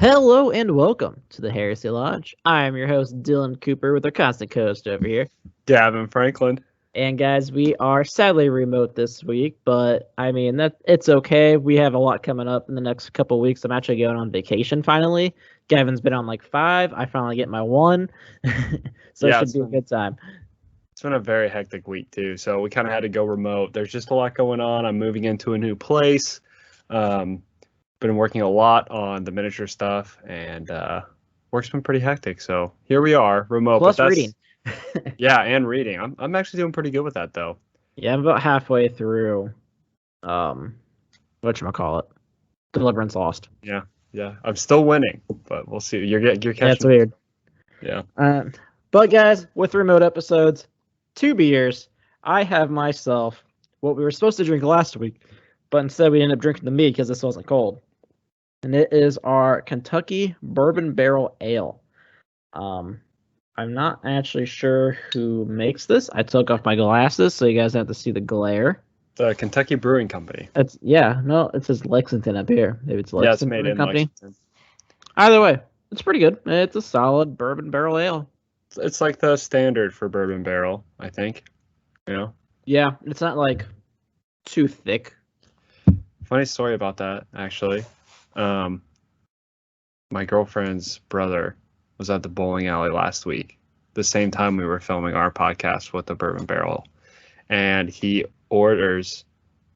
Hello and welcome to the Heresy Lodge. I am your host, Dylan Cooper, with our constant co-host over here. Gavin Franklin. And guys, we are sadly remote this week, but I mean, it's okay. We have a lot coming up in the next couple of weeks. I'm actually going on vacation finally. Gavin's been on like 5. I finally get my 1. So it should be a good time. It's been a very hectic week too. So we kind of had to go remote. There's just a lot going on. I'm moving into a new place. Been working a lot on the miniature stuff, and work's been pretty hectic. So here we are, remote. Plus reading. Yeah, and reading. I'm actually doing pretty good with that though. Yeah, I'm about halfway through. Whatchamacallit? Deliverance Lost. Yeah. I'm still winning, but we'll see. You're catching. That's weird. Yeah. But guys, with remote episodes, 2 beers. I have myself what we were supposed to drink last week, but instead we ended up drinking the me because this wasn't cold. And it is our Kentucky Bourbon Barrel Ale. I'm not actually sure who makes this. I took off my glasses so you guys have to see the glare. The Kentucky Brewing Company. It says Lexington up here. Maybe it's Lexington. Yeah, it's made in Company. Lexington. Either way, it's pretty good. It's a solid bourbon barrel ale. It's like the standard for bourbon barrel, I think. You know? Yeah, it's not like too thick. Funny story about that, actually. My girlfriend's brother was at the bowling alley last week, the same time we were filming our podcast with the bourbon barrel, and he orders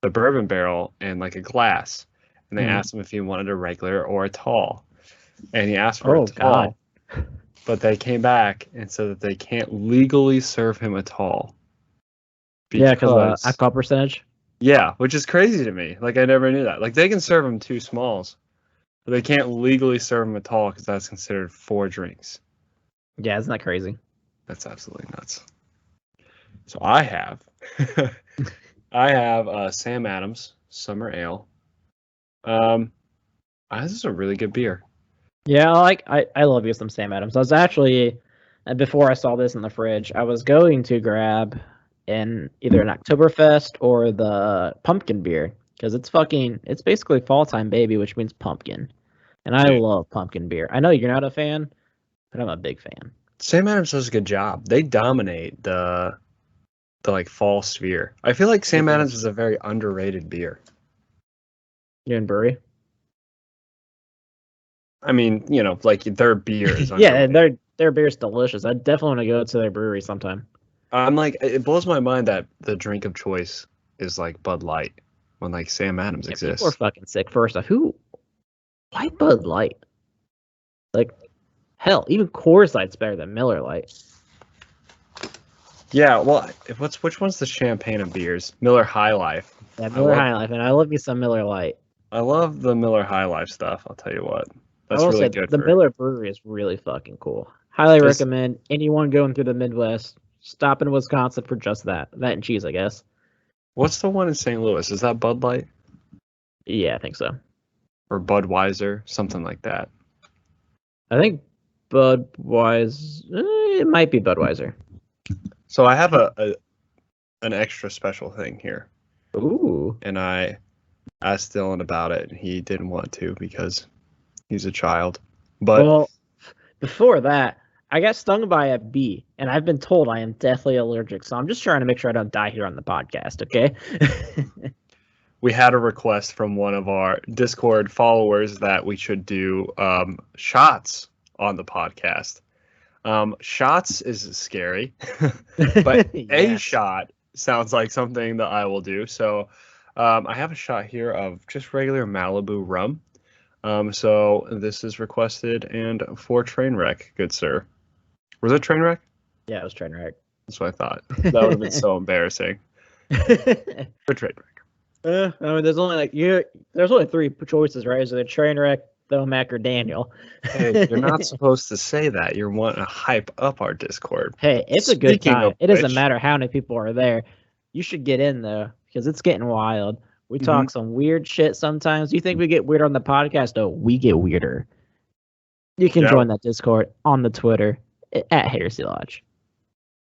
the bourbon barrel in like a glass, and they asked him if he wanted a regular or a tall, and he asked for a tall. God. But they came back and said that they can't legally serve him a tall. Because alcohol percentage. Yeah, which is crazy to me. Like, I never knew that. Like, they can serve him 2 smalls, but they can't legally serve him a tall because that's considered 4 drinks. Yeah, isn't that crazy? That's absolutely nuts. So I have Sam Adams Summer Ale. This is a really good beer. Yeah, I love you some Sam Adams. I was actually, before I saw this in the fridge, I was going to grab in either an Oktoberfest or the pumpkin beer, because it's basically fall time, baby, which means pumpkin. And I love pumpkin beer. I know you're not a fan, but I'm a big fan. Sam Adams does a good job. They dominate the like fall sphere. I feel like Sam Adams is a very underrated beer. You're in brewery? I mean, like their beer is yeah, their beer's delicious. I definitely want to go to their brewery sometime. I'm like, it blows my mind that the drink of choice is like Bud Light when like Sam Adams exists. People are fucking sick. First off, why Bud Light? Like, hell, even Coors Light's better than Miller Lite. Yeah, well, which one's the champagne of beers? Miller High Life. Yeah, Miller High Life, and I love me some Miller Lite. I love the Miller High Life stuff. I'll tell you what, that's really good. The Miller Brewery is really fucking cool. Highly recommend anyone going through the Midwest. Stop in Wisconsin for just that and cheese, I guess. What's the one in St. Louis? Is that Bud Light? Yeah, I think so. Or Budweiser, something like that. I think Budweiser. It might be Budweiser. So I have an extra special thing here. Ooh. And I asked Dylan about it, and he didn't want to because he's a child. But before that, I got stung by a bee, and I've been told I am deathly allergic, so I'm just trying to make sure I don't die here on the podcast, okay? We had a request from one of our Discord followers that we should do shots on the podcast. Shots is scary, but yes. A shot sounds like something that I will do. So I have a shot here of just regular Malibu rum. So this is requested and for Trainwreck, good sir. Was it Trainwreck? Yeah, it was Trainwreck. That's what I thought. That would have been so embarrassing. For Trainwreck. I mean, there's only 3 choices, right? Is it Trainwreck, Thomac, or Daniel? Hey, you're not supposed to say that. You're wanting to hype up our Discord. Hey, it's a good time. It doesn't matter how many people are there. You should get in though, because it's getting wild. We talk some weird shit sometimes. You think we get weird on the podcast? No, we get weirder. You can join that Discord on the Twitter at Heresy Lodge.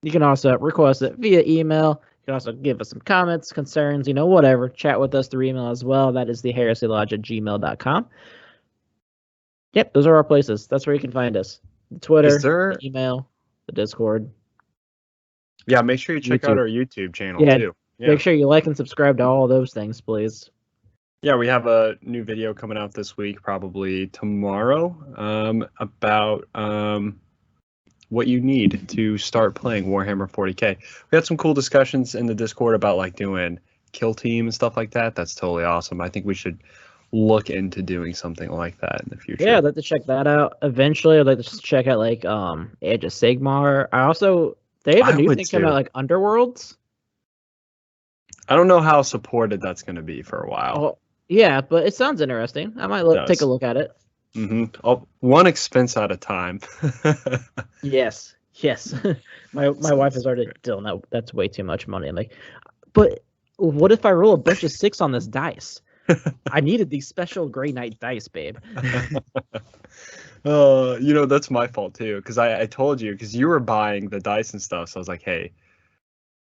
You can also request it via email. You can also give us some comments, concerns, whatever. Chat with us through email as well. That is the heresiolodge@gmail.com. Yep, those are our places. That's where you can find us. The Twitter, Is there? the email, the Discord. Yeah, make sure you check out YouTube. our YouTube channel Yeah, too. Yeah. make sure you like and subscribe to all those things, please. Yeah, we have a new video coming out this week, probably tomorrow, about what you need to start playing Warhammer 40K. We had some cool discussions in the Discord about like doing kill team and stuff like that. That's totally awesome. I think we should look into doing something like that in the future. Yeah, I'd like to check that out. Eventually, I'd like to check out like Age of Sigmar. They have a new thing coming out, like Underworlds. I don't know how supported that's going to be for a while. Oh, yeah, but it sounds interesting. I might take a look at it. One expense at a time. Yes. my wife is already still no, that's way too much money. I'm like, but what if I roll a bunch of 6 on this dice? I needed these special Grey Knight dice, babe. That's my fault too, because I told you, because you were buying the dice and stuff, so I was like, hey,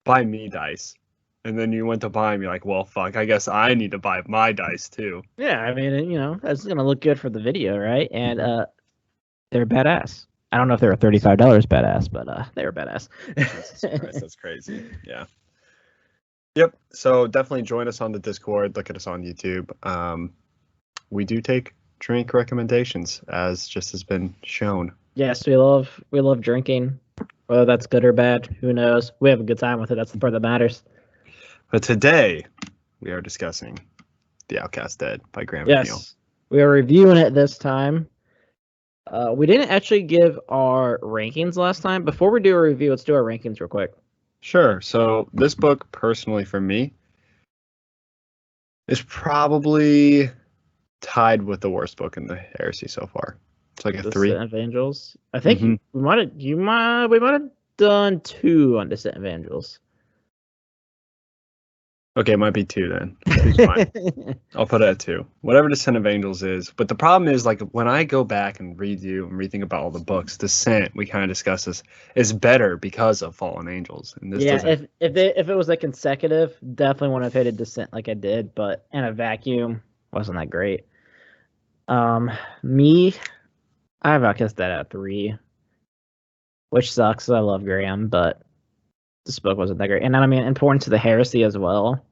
buy me dice. And then you went to buy them, you're like, well, fuck, I guess I need to buy my dice too. Yeah, I mean, that's going to look good for the video, right? And they're badass. I don't know if they were $35 badass, but they were badass. Jesus Christ, that's crazy. Yeah. Yep. So definitely join us on the Discord. Look at us on YouTube. We do take drink recommendations, as just has been shown. Yes, we love drinking. Whether that's good or bad, who knows? We have a good time with it. That's the part that matters. But today we are discussing The Outcast Dead by Graham McNeill. Yes, we are reviewing it this time. We didn't actually give our rankings last time. Before we do a review, let's do our rankings real quick. Sure. So this book, personally for me, is probably tied with the worst book in the heresy so far. It's like a 3. Descent of Angels. I think we might have done 2 on Descent of Angels. Okay, it might be 2 then. 2's fine. I'll put it at 2. Whatever Descent of Angels is. But the problem is, like, when I go back and review and rethink about all the books, Descent, we kind of discussed this, is better because of Fallen Angels. And this if it was like consecutive, definitely wouldn't have hated Descent like I did, but in a vacuum, wasn't that great. Me, I have Outcast Dead at 3, which sucks. I love Graham, but this book wasn't that great. And I mean, important to the heresy as well.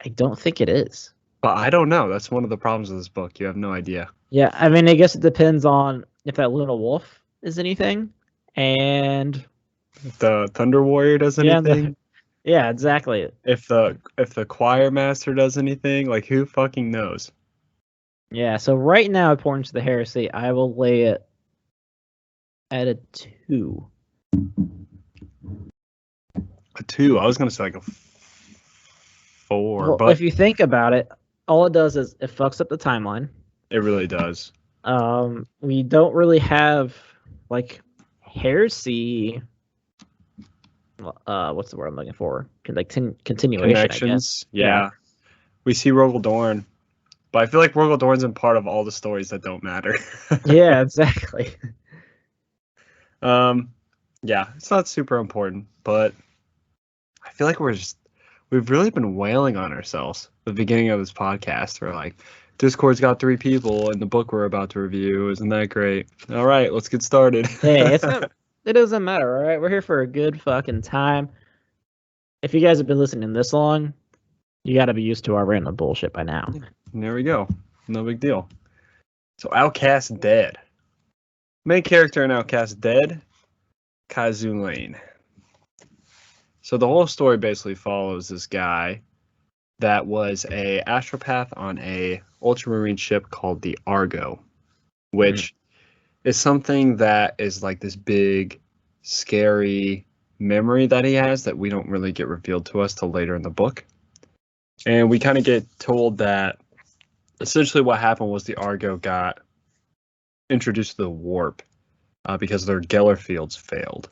I don't think it is. But I don't know. That's one of the problems with this book. You have no idea. Yeah, I mean, I guess it depends on if that little wolf is anything, and if the Thunder Warrior does anything. Yeah, exactly. If the Choir Master does anything, like, who fucking knows? Yeah. So right now, important to the heresy, I will lay it at a 2. A 2. I was gonna say like a 4. Well, but if you think about it, all it does is it fucks up the timeline. It really does. We don't really have like heresy. What's the word I'm looking for? Like continuation. Connections. Yeah. We see Rogel Dorn, but I feel like Rogel Dorn's in part of all the stories that don't matter. Yeah, exactly. Yeah, it's not super important, but I feel like we've really been wailing on ourselves at the beginning of this podcast. We're like, Discord's got 3 people and the book we're about to review. Isn't that great? All right, let's get started. Hey, it doesn't matter, all right? We're here for a good fucking time. If you guys have been listening this long, you got to be used to our random bullshit by now. And there we go. No big deal. So Outcast Dead. Main character in Outcast Dead, Kaizu Lane. So the whole story basically follows this guy that was a astropath on a ultramarine ship called the Argo, which is something that is like this big, scary memory that he has that we don't really get revealed to us till later in the book. And we kind of get told that essentially what happened was the Argo got introduced to the warp because their Geller fields failed.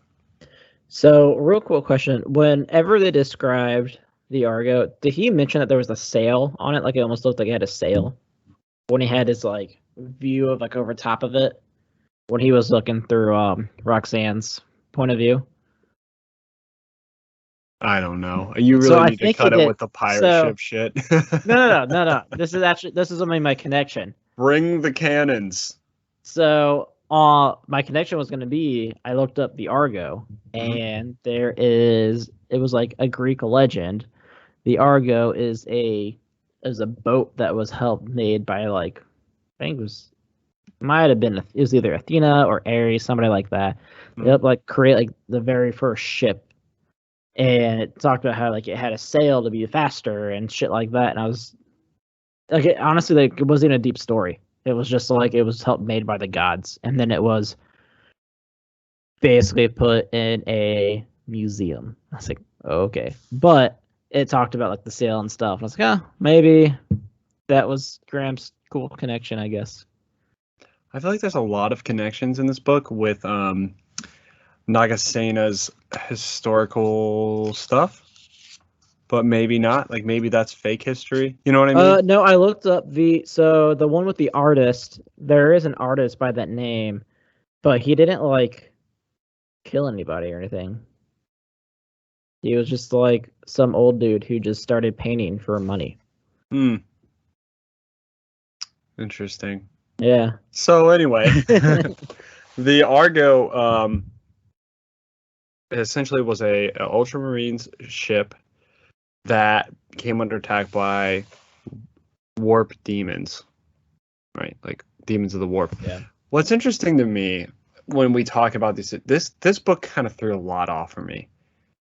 So, real quick question. Whenever they described the Argo, did he mention that there was a sail on it? Like, it almost looked like it had a sail when he had his, like, view of, like, over top of it when he was looking through Roxanne's point of view? I don't know. You really need to cut it with the pirate ship shit. No. This is only my connection. Bring the cannons. So, my connection was going to be, I looked up the Argo, and it was like a Greek legend. The Argo is a boat that was made by like, I think it was either Athena or Ares, somebody like that. They helped like create like the very first ship, and it talked about how like it had a sail to be faster and shit like that. And I was like, honestly, like it wasn't a deep story. It was just like it was made by the gods, and then it was basically put in a museum. I was like, oh, okay, but it talked about like the sail and stuff. I was like, oh, maybe that was Graham's cool connection, I guess. I feel like there's a lot of connections in this book with Nagasena's historical stuff, but maybe not. Like maybe that's fake history. You know what I mean? No, I looked up the one with the artist. There is an artist by that name, but he didn't like kill anybody or anything. He was just like some old dude who just started painting for money. Interesting. Yeah. So anyway, the Argo essentially was a Ultramarines ship that came under attack by warp demons, right? Like demons of the warp. Yeah. What's interesting to me when we talk about this book kind of threw a lot off for me,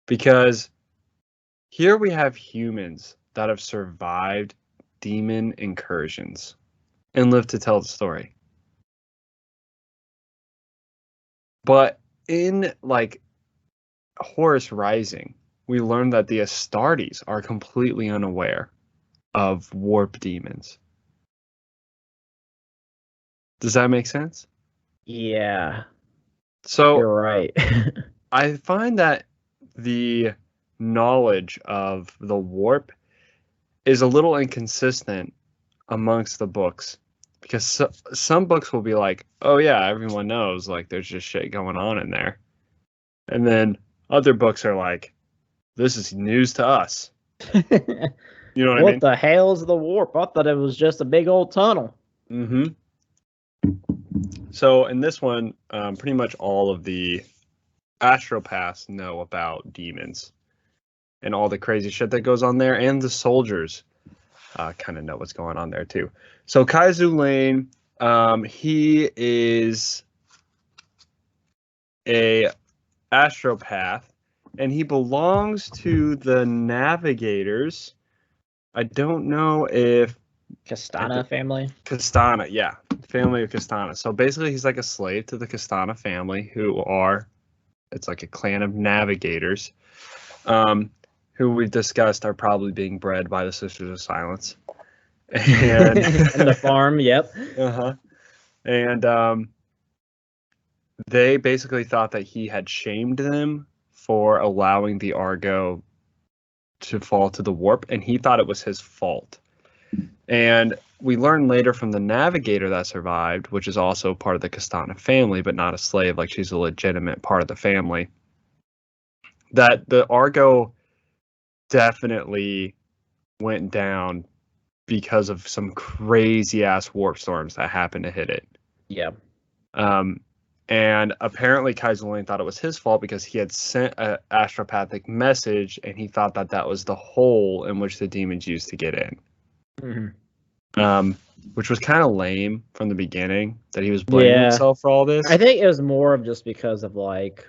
because here we have humans that have survived demon incursions and lived to tell the story. But in like Horus Rising, we learned that the Astartes are completely unaware of warp demons. Does that make sense? Yeah. So You're right. I find that the knowledge of the warp is a little inconsistent amongst the books, because some books will be like, oh yeah, everyone knows, like there's just shit going on in there. And then other books are like, this is news to us. You know what I mean? What the hell is the warp? I thought it was just a big old tunnel. Mm-hmm. So in this one, pretty much all of the astropaths know about demons and all the crazy shit that goes on there, and the soldiers kind of know what's going on there too. So Kaizu Lane, he is a astropath, and he belongs to the Navigators. I don't know if Castana family. Castana, yeah, family of Castana. So basically, he's like a slave to the Castana family, it's like a clan of navigators, who we've discussed are probably being bred by the Sisters of Silence. And and the farm, yep. And they basically thought that he had shamed them for allowing the Argo to fall to the warp, and he thought it was his fault. And we learn later from the navigator that survived, which is also part of the Castana family, but not a slave, like she's a legitimate part of the family, that the Argo definitely went down because of some crazy ass warp storms that happened to hit it. Yeah. And apparently Kaizu Lane thought it was his fault because he had sent an astropathic message, and he thought that that was the hole in which the demons used to get in. Mm-hmm. Which was kind of lame from the beginning, that he was blaming himself for all this. I think it was more of just because of like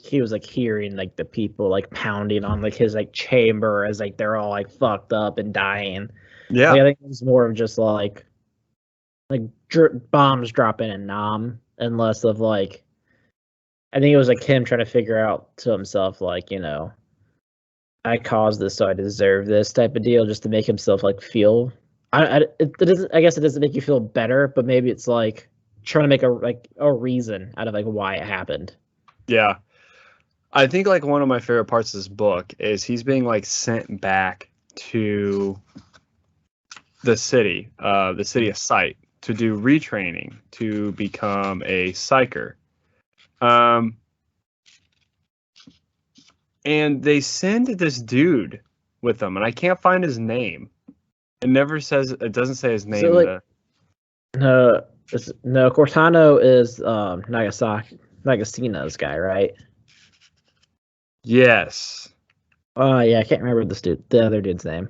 he was like hearing like the people like pounding on like his like chamber as like they're all like fucked up and dying. Yeah, like, I think it was more of just like bombs dropping in Nam, and less of like I think it was like him trying to figure out to himself like, you know, I caused this so I deserve this type of deal, just to make himself like feel. It doesn't. I guess it doesn't make you feel better, but maybe it's like trying to make a reason out of like why it happened. Yeah, I think like one of my favorite parts of this book is he's being like sent back to the city of Sight, to do retraining to become a psyker. And they send this dude with them, and I can't find his name. It doesn't say his name. So, like, No, Cortano is Nagasina's guy, right? Yes. Oh yeah, I can't remember the other dude's name.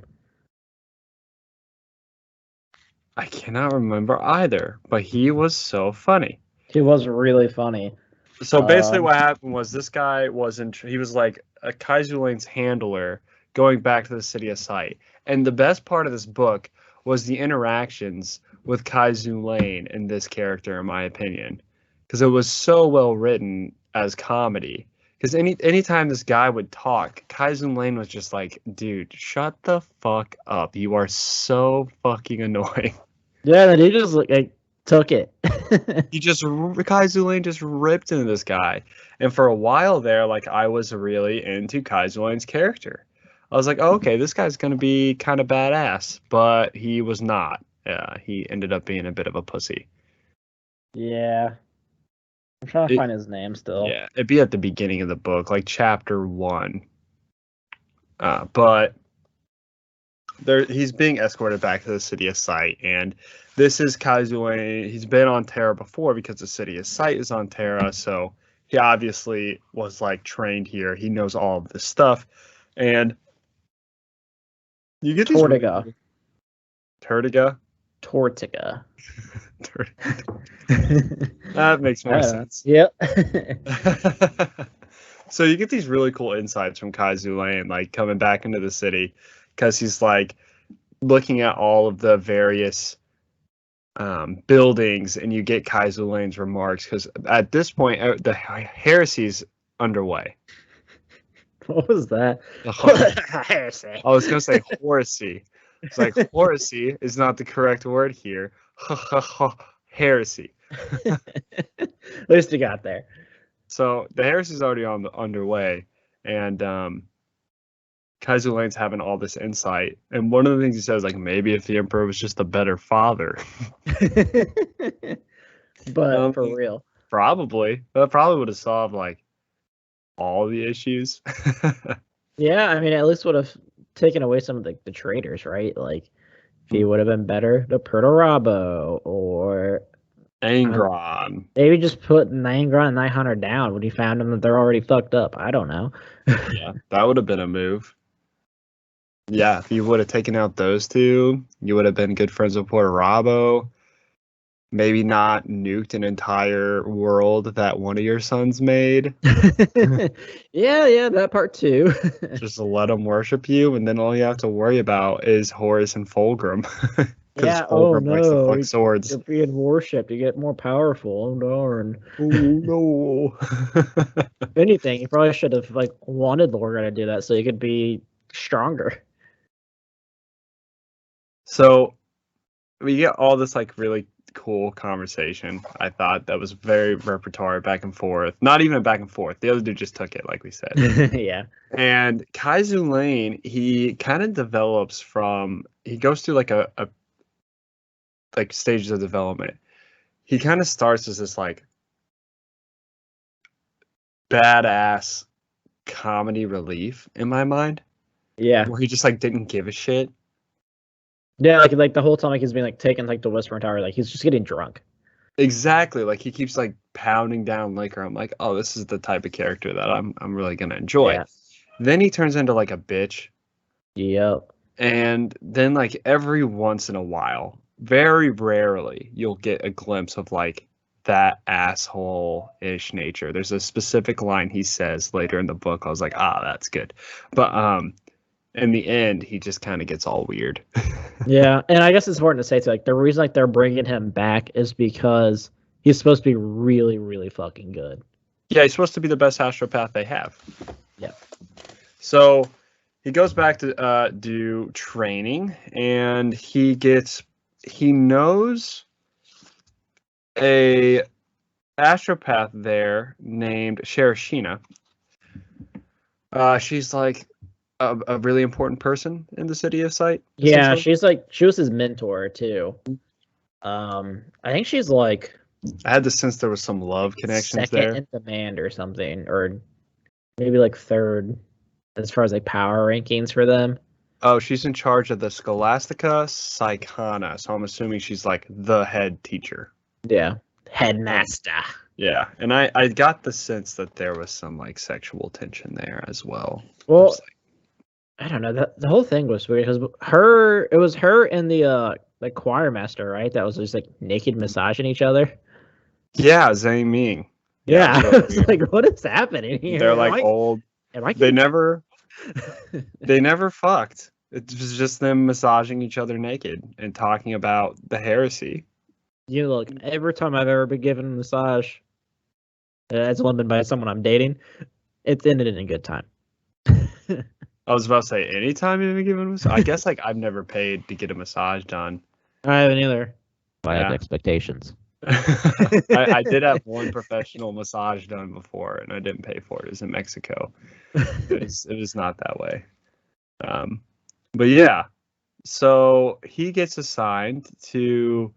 I cannot remember either, but he was so funny. He was really funny. So basically what happened was this guy he was like a Kaizu Lane's handler going back to the city of sight. And the best part of this book was the interactions with Kaizu Lane and this character, in my opinion. Because it was so well written as comedy. Because anytime this guy would talk, Kaizu Lane was just like, dude, shut the fuck up. You are so fucking annoying. Yeah, and he just like took it. Kaizu Lane just ripped into this guy. And for a while there, like I was really into Kaizu Lane's character. I was like, oh, okay, this guy's gonna be kind of badass, but he was not. He ended up being a bit of a pussy. Yeah. I'm trying to find his name still. Yeah, it'd be at the beginning of the book, like chapter 1. But he's being escorted back to the city of sight, and this is Kai Zulane. He's been on Terra before because the city of sight is on Terra, so he obviously was like trained here. He knows all of this stuff, and you get these Tortiga. Tortiga. That makes more sense. Yep. So you get these really cool insights from Kai Zulane, like coming back into the city, because he's like looking at all of the various buildings, and you get Kai Zulane's remarks, because at this point the heresy's underway. What was that? Heresy. I was gonna say heresy. It's like heresy is not the correct word here. Heresy. At least you got there. So the heresy's already underway, and Kai Zulane's having all this insight, and one of the things he says, like, maybe if the Emperor was just a better father. But for real, probably that probably would have solved like all the issues. Yeah, I mean, at least would have taken away some of the traitors, right? Like, if he would have been better, the Perturabo or Angron. Maybe just put Angron and 900 down when he found them that they're already fucked up. I don't know. Yeah, that would have been a move. Yeah, if you would have taken out those two, you would have been good friends with Perturabo. Maybe not nuked an entire world that one of your sons made. Yeah, that part too. Just let them worship you, and then all you have to worry about is Horus and Fulgrim. Yeah, Fulgrim likes to flex swords. You're being worshipped. You get more powerful. Oh, darn. Oh, no. If anything, you probably should have wanted Lorga to do that so you could be stronger. So we get all this really cool conversation. I thought that was very repertoire, back and forth. Not even a back and forth. The other dude just took it, like we said. Yeah. And Kaizu Lane, he kind of develops he goes through a stages of development. He kind of starts as this badass comedy relief in my mind. Yeah. Where he just didn't give a shit. Yeah, like the whole time he's being taken to Whispering Tower, he's just getting drunk. Exactly. He keeps pounding down liquor. I'm like, oh, this is the type of character that I'm really gonna enjoy. Yeah. Then he turns into a bitch. Yep. And then every once in a while, very rarely, you'll get a glimpse of that asshole-ish nature. There's a specific line he says later in the book. I was like, that's good. But in the end, he just kind of gets all weird. Yeah, and I guess it's important to say too, the reason they're bringing him back is because he's supposed to be really, really fucking good. Yeah, he's supposed to be the best astropath they have. Yeah. So he goes back to do training, and he knows a astropath there named Sharashina. She's a really important person in the city of sight. Yeah, she was his mentor too. I think she's I had the sense there was some love connections second there. In command or something, or maybe third as far as power rankings for them. Oh, she's in charge of the Scholastica Psychana, so I'm assuming she's like the head teacher. Yeah. Headmaster. Yeah, and I got the sense that there was some like sexual tension there as well. Well, Just, I don't know. The whole thing was weird because it was her and the like choir master, right? That was just like naked massaging each other. yeah, Zhang Ming. Yeah, it's I really was weird. like, what is happening here? They're like old. Am I They getting... never fucked. It was just them massaging each other naked and talking about the heresy. You look, every time I've ever been given a massage, as one been by someone I'm dating, it's ended in a good time. I was about to say, anytime you've been given a massage? I guess like I've never paid to get a massage done. I haven't either. I had expectations. I did have one professional massage done before, and I didn't pay for it. It was in Mexico. It was not that way. But yeah, so he gets assigned to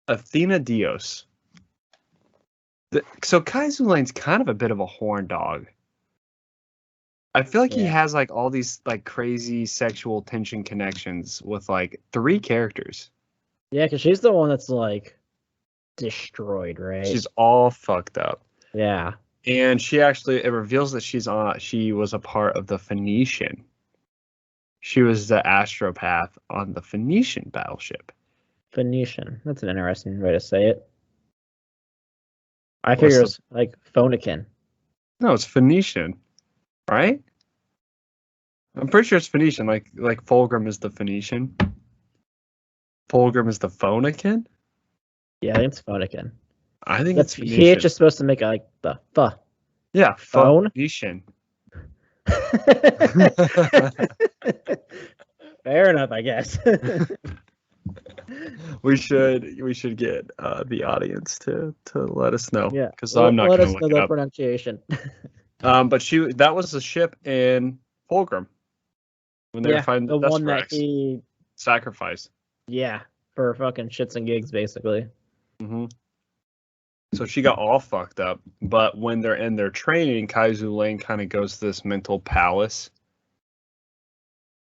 Athena Dios. So Kaizu Lane's kind of a bit of a horn dog. I feel like he has like all these like crazy sexual tension connections with like 3 characters. Yeah, because she's the one that's like destroyed, right? She's all fucked up. Yeah. And it reveals that she was a part of the Phoenician. She was the astropath on the Phoenician battleship. Phoenician. That's an interesting way to say it. I figure it's like Phonican. No, it's Phoenician, right? I'm pretty sure it's Phoenician. Like Fulgrim is the Phoenician. Fulgrim is the Phonican? Yeah, I think it's Phonican. I think that's Phoenician. He's just supposed to make it like the pho. Yeah, phone. Phoenician. Fair enough, I guess. we should get the audience to let us know. Yeah, because I'm not let going us to know look it the up. pronunciation. But that was the ship in Fulgrim when they were fighting the one that Desperax. he sacrificed. Yeah, for fucking shits and gigs, basically. Mm-hmm. So she got all fucked up, but when they're in their training, Kaizu Lane kind of goes to this mental palace.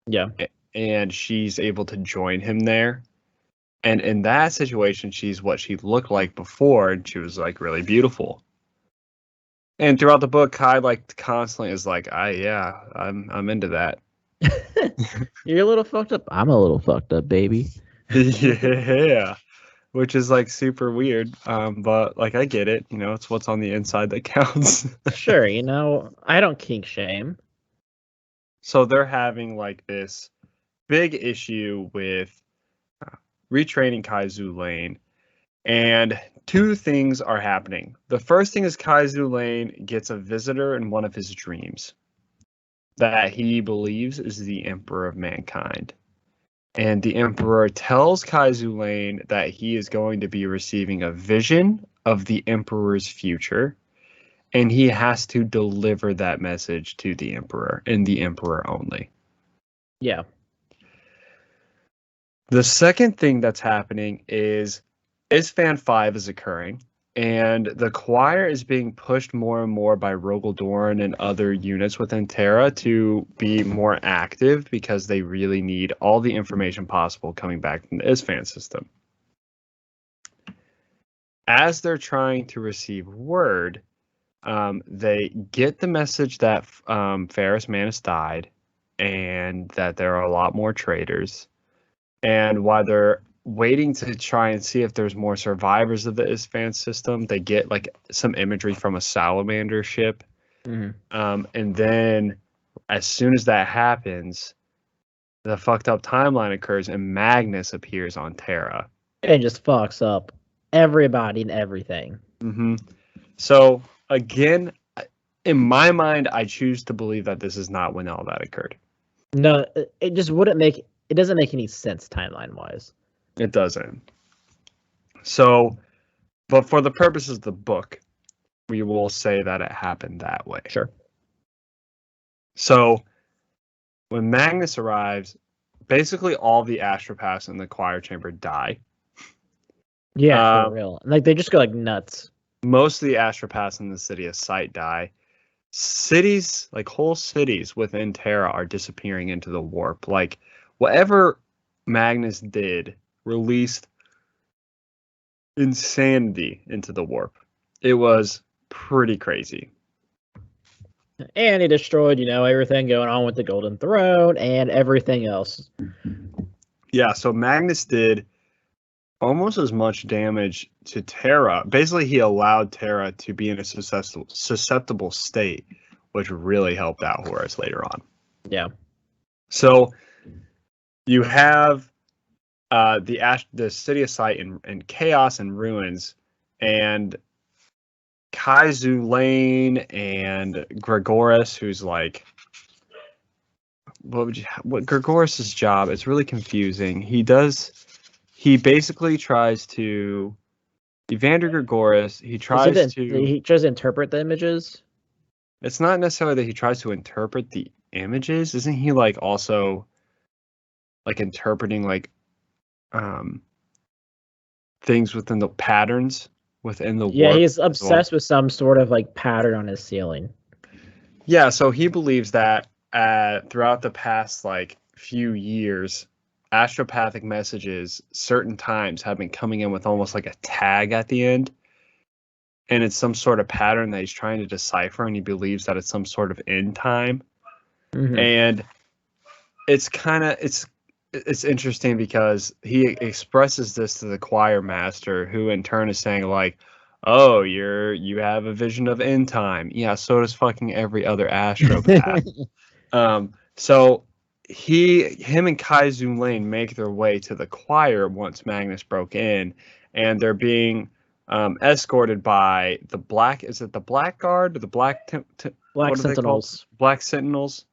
Yeah. And she's able to join him there. And in that situation, she's what she looked like before, and she was like really beautiful. And throughout the book, Kai like constantly is like, I'm into that. You're a little fucked up. I'm a little fucked up, baby. Yeah. Which is like super weird. But like I get it, it's what's on the inside that counts. Sure, I don't kink shame. So they're having like this big issue with retraining Kaizu Lane, and 2 things are happening. The first thing is Kaizu Lane gets a visitor in one of his dreams that he believes is the Emperor of Mankind. And the Emperor tells Kaizu Lane that he is going to be receiving a vision of the Emperor's future, and he has to deliver that message to the Emperor, and the Emperor only. Yeah. The second thing that's happening is Isfan 5 is occurring, and the choir is being pushed more and more by Rogel Dorn and other units within Terra to be more active because they really need all the information possible coming back from the Isfan system. As they're trying to receive word, they get the message that Ferrus Manus died and that there are a lot more traitors. And while they're waiting to try and see if there's more survivors of the Isfan system, they get like some imagery from a salamander ship. Mm-hmm. And then as soon as that happens, the fucked up timeline occurs and Magnus appears on Terra. And just fucks up everybody and everything. Mm-hmm. So again, in my mind, I choose to believe that this is not when all that occurred. No, it just it doesn't make any sense timeline wise. It doesn't. So, but for the purposes of the book, we will say that it happened that way. Sure. So, when Magnus arrives, basically all the astropaths in the choir chamber die. Yeah, for real. Like they just go like nuts. Most of the astropaths in the city of Sight die. cities, like whole cities within Terra, are disappearing into the warp. Like whatever Magnus did released insanity into the warp. It was pretty crazy. And he destroyed, everything going on with the Golden Throne and everything else. Yeah, so Magnus did almost as much damage to Terra. Basically, he allowed Terra to be in a susceptible state, which really helped out Horus later on. Yeah. So you have the city of Sight in chaos and ruins, and Kaizu Lane and Gregoris, who's like, what Gregoris's job? It's really confusing. He basically tries to Evander Gregoris. He tries to interpret the images. It's not necessarily that he tries to interpret the images. Isn't he like also like interpreting like things within the patterns within the warp? He's obsessed with some sort of like pattern on his ceiling. Yeah, so he believes that throughout the past like few years, astropathic messages certain times have been coming in with almost like a tag at the end, and it's some sort of pattern that he's trying to decipher, and he believes that it's some sort of end time. And it's interesting because he expresses this to the choir master, who in turn is saying like, oh, you have a vision of end time. Yeah, so does fucking every other astropath. So him and Kaizu Lane make their way to the choir once Magnus broke in, and they're being escorted by the Black. Is it the Black Guard or the Black Sentinels? Black Sentinels.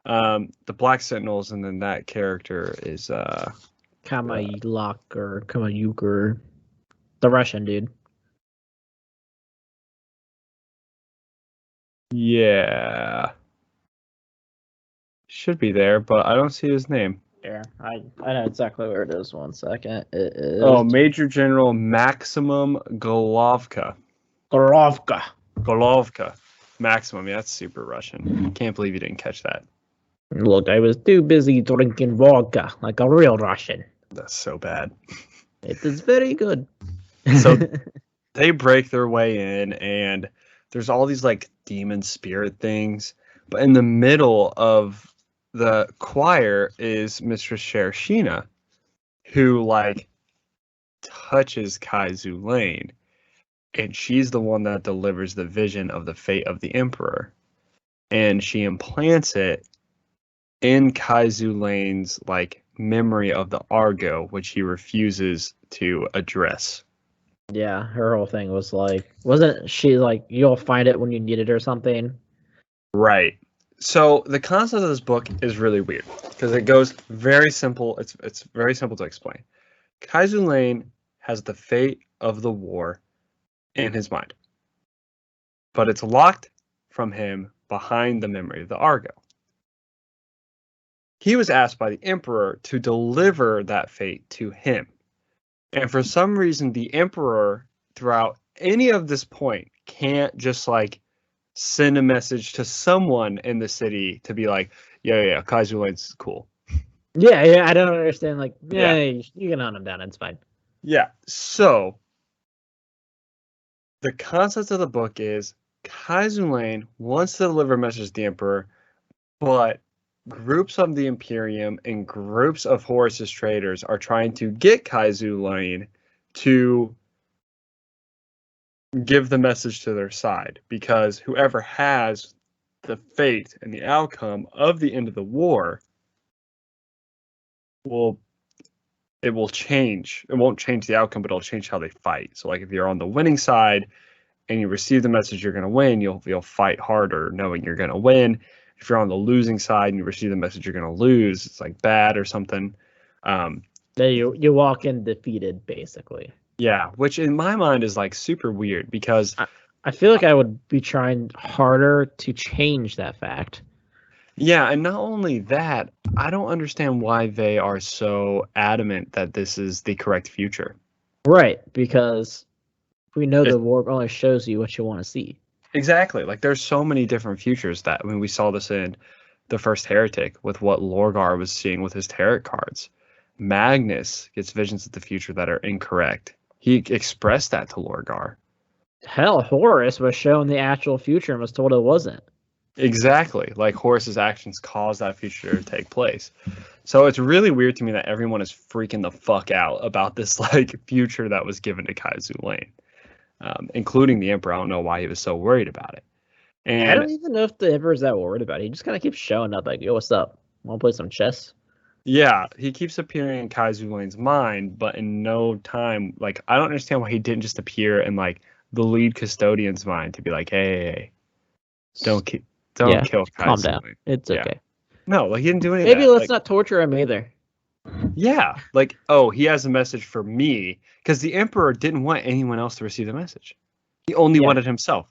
The Black Sentinels, and then that character is Kamayuk or Kamayuk, the Russian dude. Yeah. Should be there, but I don't see his name. Yeah, I know exactly where it is. 1 second. It is... Oh, Major General Maximum Golovka. Golovka. Maximum, yeah, that's super Russian. Can't believe you didn't catch that. Look, I was too busy drinking vodka like a real Russian. That's so bad. It is very good. So they break their way in, and there's all these like demon spirit things. But in the middle of the choir is Mistress Shershina, who like touches Kaizu Lane, and she's the one that delivers the vision of the fate of the Emperor, and she implants it in Kaizu Lane's like memory of the Argo, which he refuses to address. Yeah, her whole thing was like, wasn't she like, you'll find it when you need it or something? Right. So the concept of this book is really weird because it goes very simple. It's very simple to explain. Kaizu Lane has the fate of the war in his mind, but it's locked from him behind the memory of the Argo. He was asked by the Emperor to deliver that fate to him. And for some reason, the Emperor, throughout any of this point, can't just like send a message to someone in the city to be like, yeah, Kaizu Lane's cool. Yeah, I don't understand. Like, you can hunt him down, it's fine. Yeah, so the concept of the book is Kaizu Lane wants to deliver a message to the Emperor, but groups of the Imperium and groups of Horus's traitors are trying to get Kaizu Lane to give the message to their side, because whoever has the fate and the outcome of the end of the war will change. It won't change the outcome, but it'll change how they fight. So like if you're on the winning side and you receive the message you're going to win, you'll fight harder knowing you're going to win. If you're on the losing side and you receive the message you're going to lose, it's like bad or something. You walk in defeated, basically. Yeah, which in my mind is like super weird because I feel like I would be trying harder to change that fact. Yeah, and not only that, I don't understand why they are so adamant that this is the correct future. Right, because we know the warp only shows you what you want to see. Exactly. Like there's so many different futures that we saw this in the first Heretic with what Lorgar was seeing with his tarot cards. Magnus gets visions of the future that are incorrect. He expressed that to Lorgar. Hell, Horus was shown the actual future and was told it wasn't. Exactly. Like Horus's actions caused that future to take place. So it's really weird to me that everyone is freaking the fuck out about this like future that was given to Kaizu Lane, including the Emperor. I don't know why he was so worried about it. And I don't even know if the Emperor's that worried about it. He just kind of keeps showing up like, yo, what's up? Want to play some chess? yeah, he keeps appearing in Kaizu Lane's mind, but in no time, like I don't understand why he didn't just appear in like the lead custodian's mind to be like, hey, don't kill Kaizu Calm down. Lane. It's Yeah. okay. No, like he didn't do anything. Maybe let's not torture him either. Yeah, like, oh, he has a message for me, because the Emperor didn't want anyone else to receive the message. He only wanted himself.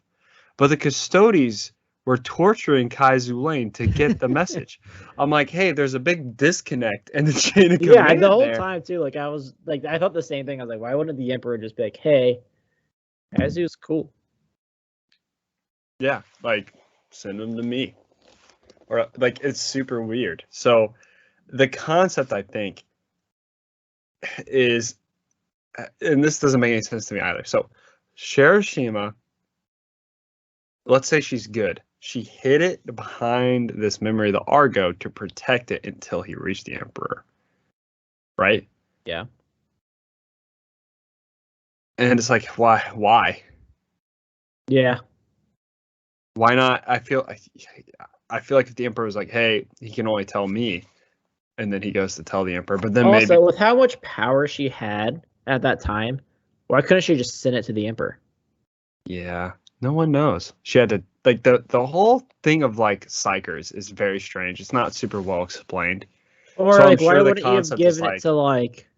But the Custodes were torturing Kaizu Lane to get the message. I'm like, hey, there's a big disconnect in the chain of command. Yeah, the whole time too. Like I was like, I thought the same thing. I was like, why wouldn't the Emperor just be like, hey, Kaizu's cool? Yeah, like send him to me. Or like it's super weird. So the concept, I think, is, and this doesn't make any sense to me either. So Shirashima, let's say she's good. She hid it behind this memory of the Argo to protect it until he reached the Emperor. Right? Yeah. And it's like, why? Yeah. Why not? I feel like if the Emperor was like, hey, he can only tell me, and then he goes to tell the Emperor, but then Also, maybe with how much power she had at that time, why couldn't she just send it to the Emperor? yeah, no one knows. She had to like the whole thing of like psychers is very strange. It's not super well explained. Or So I'm like, sure why the wouldn't you have concept is given it to like,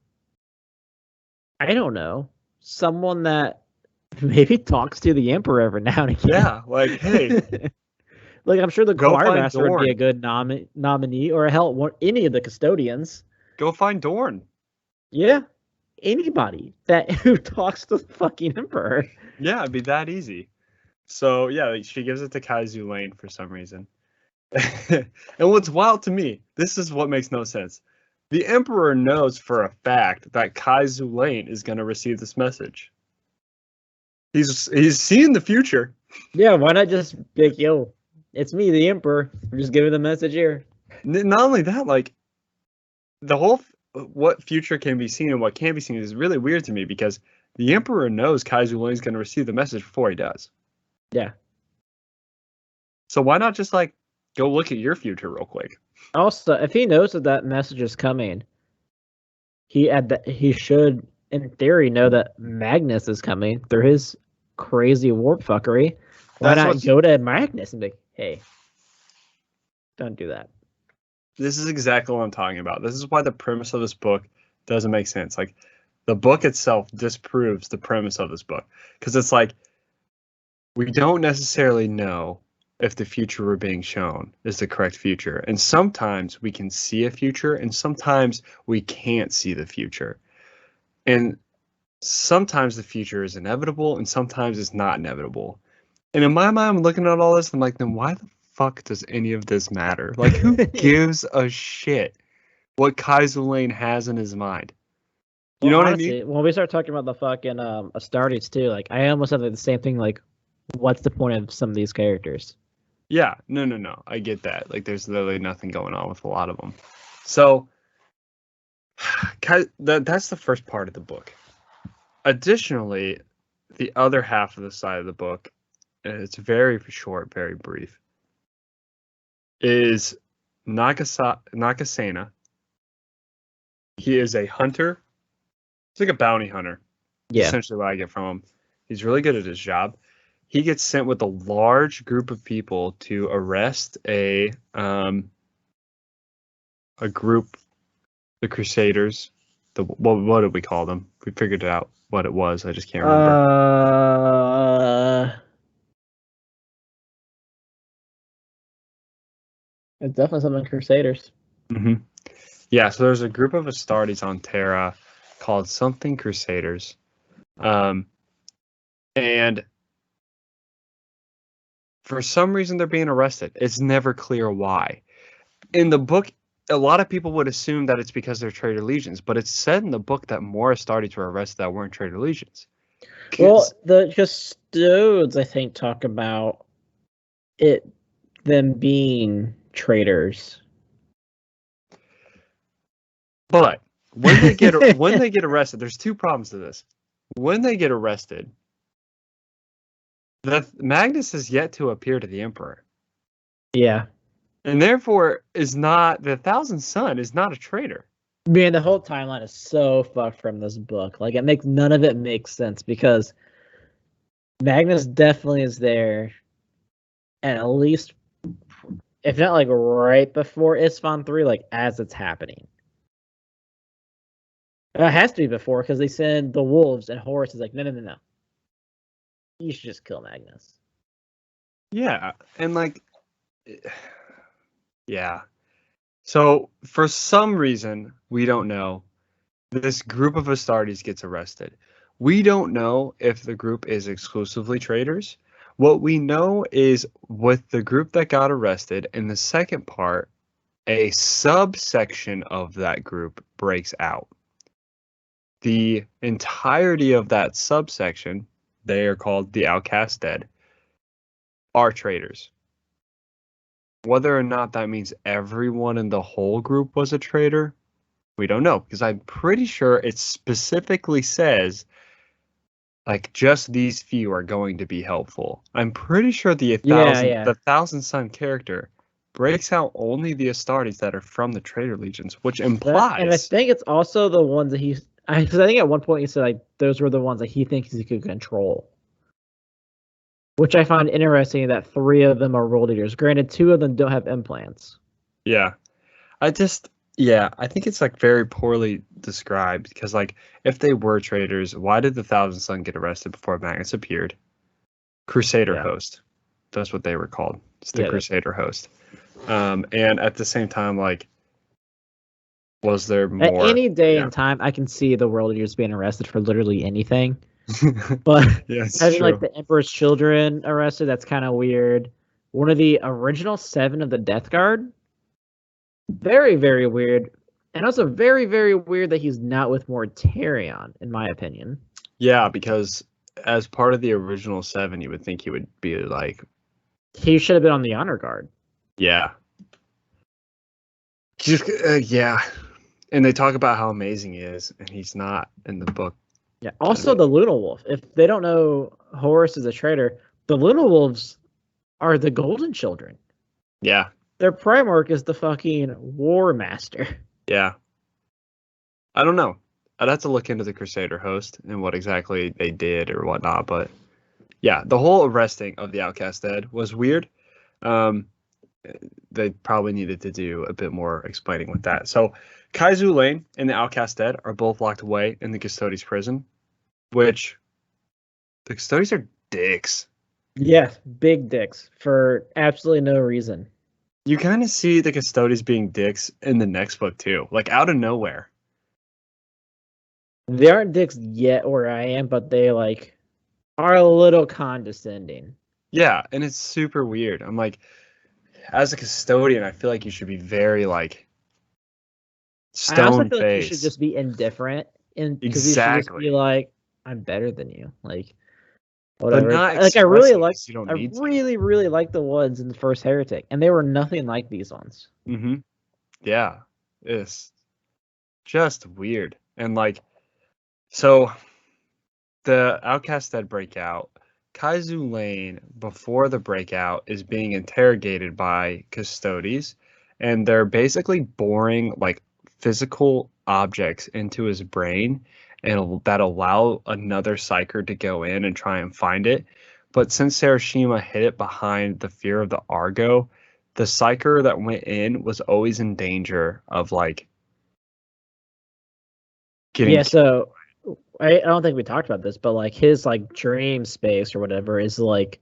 I don't know, someone that maybe talks to the Emperor every now and again? Yeah, like, hey, like I'm sure the go choir find master would be Dorn. a good nominee, or hell, any of the custodians. Go find Dorn. Yeah, anybody that who talks to the fucking Emperor. Yeah, it'd be that easy. So yeah, like, she gives it to Kaizu Lane for some reason. And what's wild to me, this is what makes no sense. The Emperor knows for a fact that Kaizu Lane is going to receive this message. He's seeing the future. Yeah, why not just be like, yo, it's me, the Emperor. I'm just giving the message here. Not only that, like the whole what future can be seen and what can't be seen is really weird to me because the Emperor knows Kaizu Lane is going to receive the message before he does. Yeah. So why not just like go look at your future real quick? Also, if he knows that message is coming, he should, in theory, know that Magnus is coming through his crazy warp fuckery. Why not go to Magnus and be like, hey, don't do that? This is exactly what I'm talking about. This is why the premise of this book doesn't make sense. Like the book itself disproves the premise of this book because it's like we don't necessarily know if the future we're being shown is the correct future. And sometimes we can see a future and sometimes we can't see the future. And sometimes the future is inevitable and sometimes it's not inevitable. And in my mind, I'm looking at all this, I'm like, then why the fuck does any of this matter? Like, who gives a shit what Kaizu Lane has in his mind? You know honestly, what I mean? When we start talking about the fucking Astartes too, like I almost have like, the same thing. Like, what's the point of some of these characters? Yeah, no. I get that. Like, there's literally nothing going on with a lot of them. So, that's the first part of the book. Additionally, the other half of the side of the book, and it's very short, very brief, is Nagasena. He is a hunter. He's like a bounty hunter. Yeah. Essentially what I get from him. He's really good at his job. He gets sent with a large group of people to arrest a group, the Crusaders. What did we call them? We figured out what it was. I just can't remember. It's definitely something Crusaders. Mm-hmm. Yeah, so there's a group of Astartes on Terra called something Crusaders. And For some reason, they're being arrested. It's never clear why. In the book, a lot of people would assume that it's because they're traitor legions, but it's said in the book that more astartes were arrested that weren't traitor legions. Well, the custodes, I think, talk about them being traitors. But when they get arrested, there's two problems to this. When they get arrested, Magnus has yet to appear to the Emperor. Yeah. And therefore the Thousand Son is not a traitor. Man, the whole timeline is so fucked from this book. Like, none of it makes sense because Magnus definitely is there, and at least, if not like right before Isfahan 3, like as it's happening. It has to be before because they send the wolves, and Horus is like, no. You should just kill Magnus. Yeah, and like, yeah. So for some reason, we don't know, this group of astartes gets arrested. We don't know if the group is exclusively traitors. What we know is with the group that got arrested, in the second part, a subsection of that group breaks out. The entirety of that subsection, they are called the Outcast Dead, are traitors. Whether or not that means everyone in the whole group was a traitor, we don't know, because I'm pretty sure it specifically says like just these few are going to be helpful. I'm pretty sure the Thousand Son character breaks out only the astartes that are from the traitor legions, which implies. And I think it's also the ones that because I think at one point he said like those were the ones that he thinks he could control. Which I find interesting that 3 of them are world eaters. Granted, 2 of them don't have implants. Yeah. I think it's like very poorly described because like if they were traitors, why did the Thousand Son get arrested before Magnus appeared? Crusader host. That's what they were called. It's the Crusader host. And at the same time, like, was there more? At any day in time, I can see the world eaters being arrested for literally anything. But having like the Emperor's children arrested, that's kind of weird. One of the original 7 of the Death Guard, very, very weird. And also very, very weird that he's not with Mortarion, in my opinion. Yeah, because as part of the original 7, you would think he would be like... He should have been on the Honor Guard. Yeah. Yeah. And they talk about how amazing he is, and he's not in the book. Yeah. Also, the Luna Wolf. If they don't know Horus is a traitor, the Luna Wolves are the Golden Children. Yeah. Their Primarch is the fucking War Master. Yeah. I don't know. I'd have to look into the Crusader host and what exactly they did or whatnot. But yeah, the whole arresting of the Outcast Dead was weird. They probably needed to do a bit more explaining with that. So Kaizu Lane and the Outcast Dead are both locked away in the Custodes prison, which the Custodes are dicks. Yeah, big dicks for absolutely no reason. You kind of see the Custodes being dicks in the next book too, like out of nowhere. They aren't dicks yet where I am, but they like are a little condescending. Yeah, and it's super weird. I'm like, as a custodian, I feel like you should be very like stone-faced. I also feel like you should just be indifferent, and because you should just be like, "I'm better than you," like whatever. Like I really like the ones in the first Heretic, and they were nothing like these ones. Mm-hmm. Yeah, it's just weird, and like, so the Outcast Dead breakout. Kaizu Lane, before the breakout, is being interrogated by Custodes, and they're basically boring like physical objects into his brain, and that allow another psyker to go in and try and find it. But since Sarashima hid it behind the fear of the Argo, the psyker that went in was always in danger of like getting. Yeah, so I don't think we talked about this, but like his like dream space or whatever is like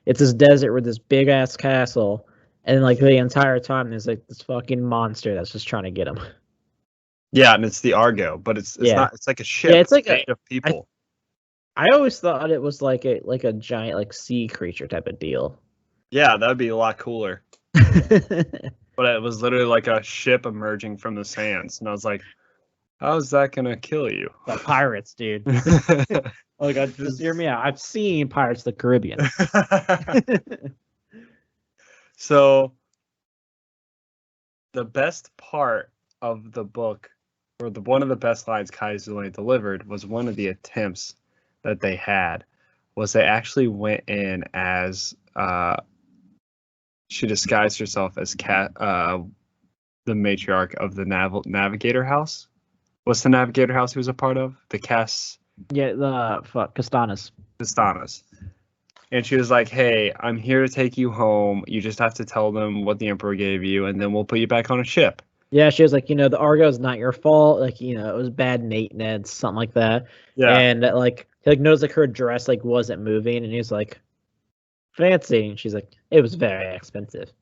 it's this desert with this big ass castle, and like the entire time there's like this fucking monster that's just trying to get him. Yeah, and it's the Argo, but it's not. It's like a ship. Yeah, it's like made of people. I always thought it was like a giant like sea creature type of deal. Yeah, that'd be a lot cooler. But it was literally like a ship emerging from the sands, and I was like, "How is that gonna kill you?" The pirates, dude. Like, just hear me out. I've seen Pirates of the Caribbean. So, the best part of the book, or one of the best lines Kaizu Lane delivered, was one of the attempts that they had. Was they actually went in as she disguised herself as the matriarch of the Navigator House. What's the Navigator House he was a part of? The Yeah, the Castanas. Castanas. And she was like, "Hey, I'm here to take you home. You just have to tell them what the Emperor gave you, and then we'll put you back on a ship." Yeah, she was like, the Argo is not your fault. Like, it was bad maintenance, something like that. Yeah. And he knows her dress wasn't moving, and he's like, fancy. And she's like, it was very expensive.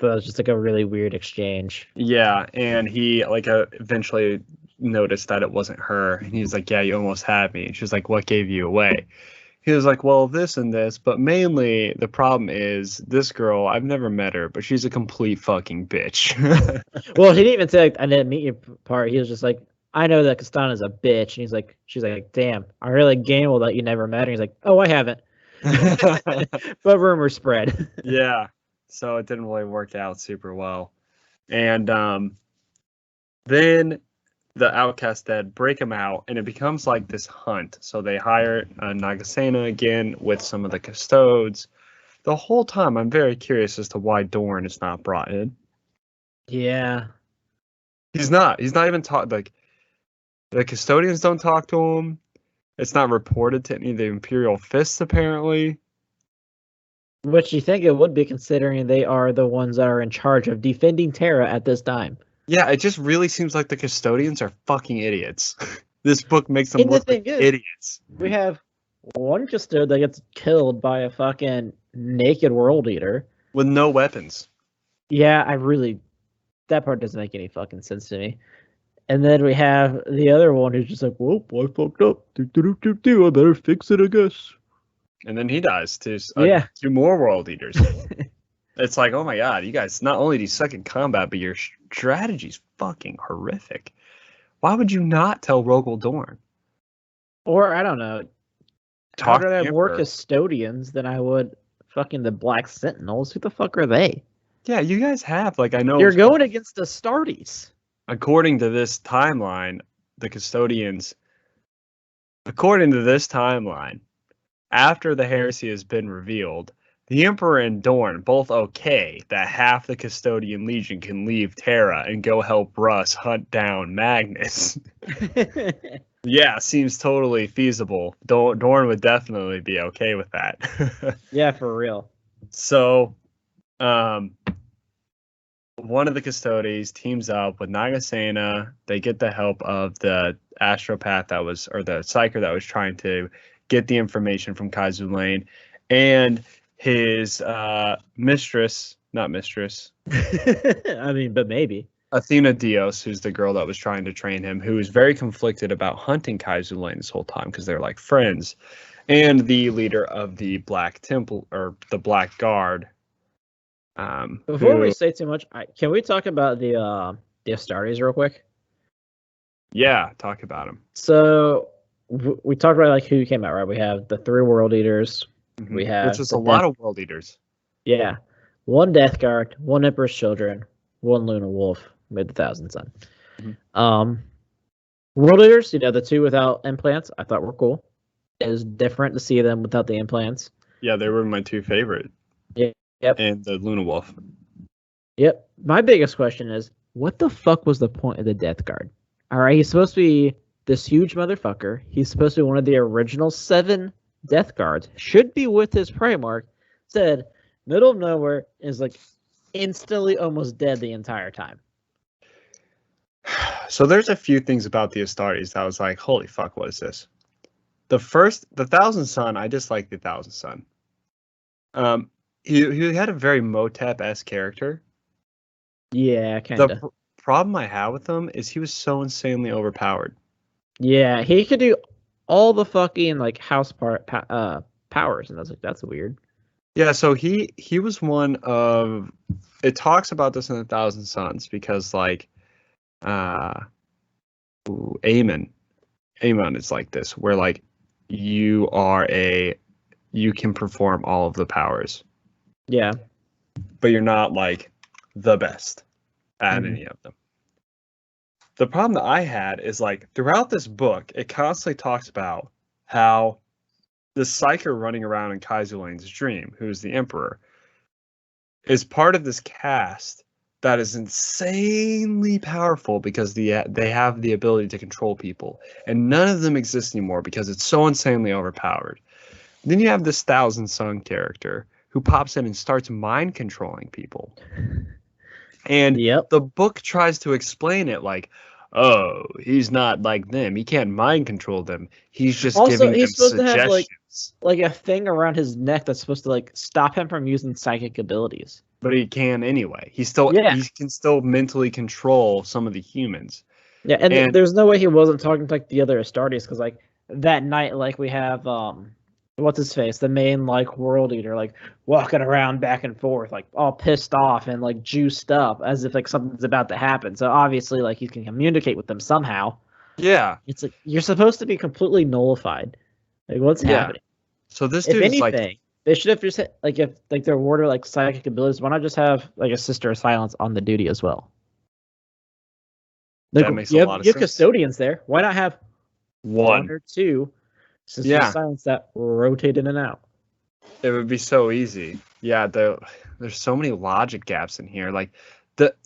So it was just a really weird exchange. Yeah, and he eventually noticed that it wasn't her, and he was like, "Yeah, you almost had me." And she was like, "What gave you away?" He was like, "Well, this and this, but mainly the problem is this girl. I've never met her, but she's a complete fucking bitch." Well, he didn't even say I didn't meet you part. He was just like, I know that Castana's a bitch, and she's like, damn, I really gamble that you never met her. He's like, oh, I haven't. But rumors spread. Yeah, so it didn't really work out super well, and then the Outcast Dead break him out, and it becomes like this hunt. So they hire Nagasena again with some of the custodes. The whole time, I'm very curious as to why Dorn is not brought in. Yeah, he's not even talk. Like, the custodians don't talk to him. It's not reported to any of the Imperial Fists, apparently. Which you think it would be, considering they are the ones that are in charge of defending Terra at this time. Yeah, it just really seems like the custodians are fucking idiots. This book makes them look like idiots. We have one custode that gets killed by a fucking naked world eater. With no weapons. Yeah, that part doesn't make any fucking sense to me. And then we have the other one who's just like, well, I fucked up. I better fix it, I guess. And then he dies to 2 more world eaters. It's like, oh my god, you guys not only do you suck in combat, but your strategy's fucking horrific. Why would you not tell Rogel Dorn? Or, I don't know. How do I have more custodians than I would fucking the Black Sentinels? Who the fuck are they? Yeah, you guys have, I know... You're going against the Astartes. According to this timeline, the custodians... According to this timeline, after the heresy has been revealed, the Emperor and Dorn both okay that half the Custodian Legion can leave Terra and go help Russ hunt down Magnus. Yeah, seems totally feasible. Dorn would definitely be okay with that. Yeah, for real. So, one of the Custodians teams up with Nagasena. They get the help of the astropath or the psyker that was trying to get the information from Kaizu Lane, and his mistress, not mistress. I mean, but maybe. Athena Dios, who's the girl that was trying to train him, who is very conflicted about hunting Kaizu Lane this whole time because they're like friends, and the leader of the Black Temple, or the Black Guard. Before we say too much, can we talk about the Astartes real quick? Yeah, talk about them. So we talked about who came out, right? We have the 3 World Eaters. Mm-hmm. We have, which is a lot of World Eaters. Yeah, 1 Death Guard, 1 Emperor's Children, 1 Luna Wolf, made the Thousand Sun. Mm-hmm. World Eaters, the 2 without implants, I thought were cool. It was different to see them without the implants. Yeah, they were my 2 favorite. Yeah. Yep. And the Luna Wolf. Yep. My biggest question is, what the fuck was the point of the Death Guard? All right, he's supposed to be this huge motherfucker. He's supposed to be one of the original 7 Death Guards. Should be with his Primarch. Said, middle of nowhere, is instantly almost dead the entire time. So there's a few things about the Astartes that I was like, holy fuck, what is this? The Thousand Sun, I dislike the Thousand Sun. He had a very Motep-esque character. Yeah, kind of. The problem I had with him is he was so insanely overpowered. Yeah, he could do all the fucking house powers, and I was like, that's weird. Yeah, so he was one of. It talks about this in A Thousand Suns because like, uh, Aemon is like this, where like you can perform all of the powers, Yeah. but you're not like the best at Mhm. any of them. The problem that I had is like throughout this book, it constantly talks about how the psyker running around in Kaizu Lane's dream, who's the emperor, is part of this cast that is insanely powerful because they have the ability to control people, and none of them exist anymore because it's so insanely overpowered. Then you have this Thousand Sun character who pops in and starts mind controlling people. And Yep. the book tries to explain it like, oh, he's not like them. He can't mind control them. He's just Also, giving them he's supposed to have suggestions. like a thing around his neck that's supposed to like stop him from using psychic abilities. But he can anyway. He can still mentally control some of the humans. Yeah, and And there's no way he wasn't talking to like the other astartes, because like that night, like we have what's his face, the main like world eater, like walking around back and forth, like all pissed off and like juiced up, as if like something's about to happen. So obviously, like he can communicate with them somehow. yeah, It's like you're supposed to be completely nullified. Like what's yeah. happening? So this If dude is like, anything, they should have just like if like their warder like psychic abilities, why not just have like a sister of silence on the duty as well? Like that makes you a have lot of you have sense. custodians there. Why not have one One, or two sisters yeah, of silence that rotate in and out? it would be so easy. Yeah, there's so many logic gaps in here. Like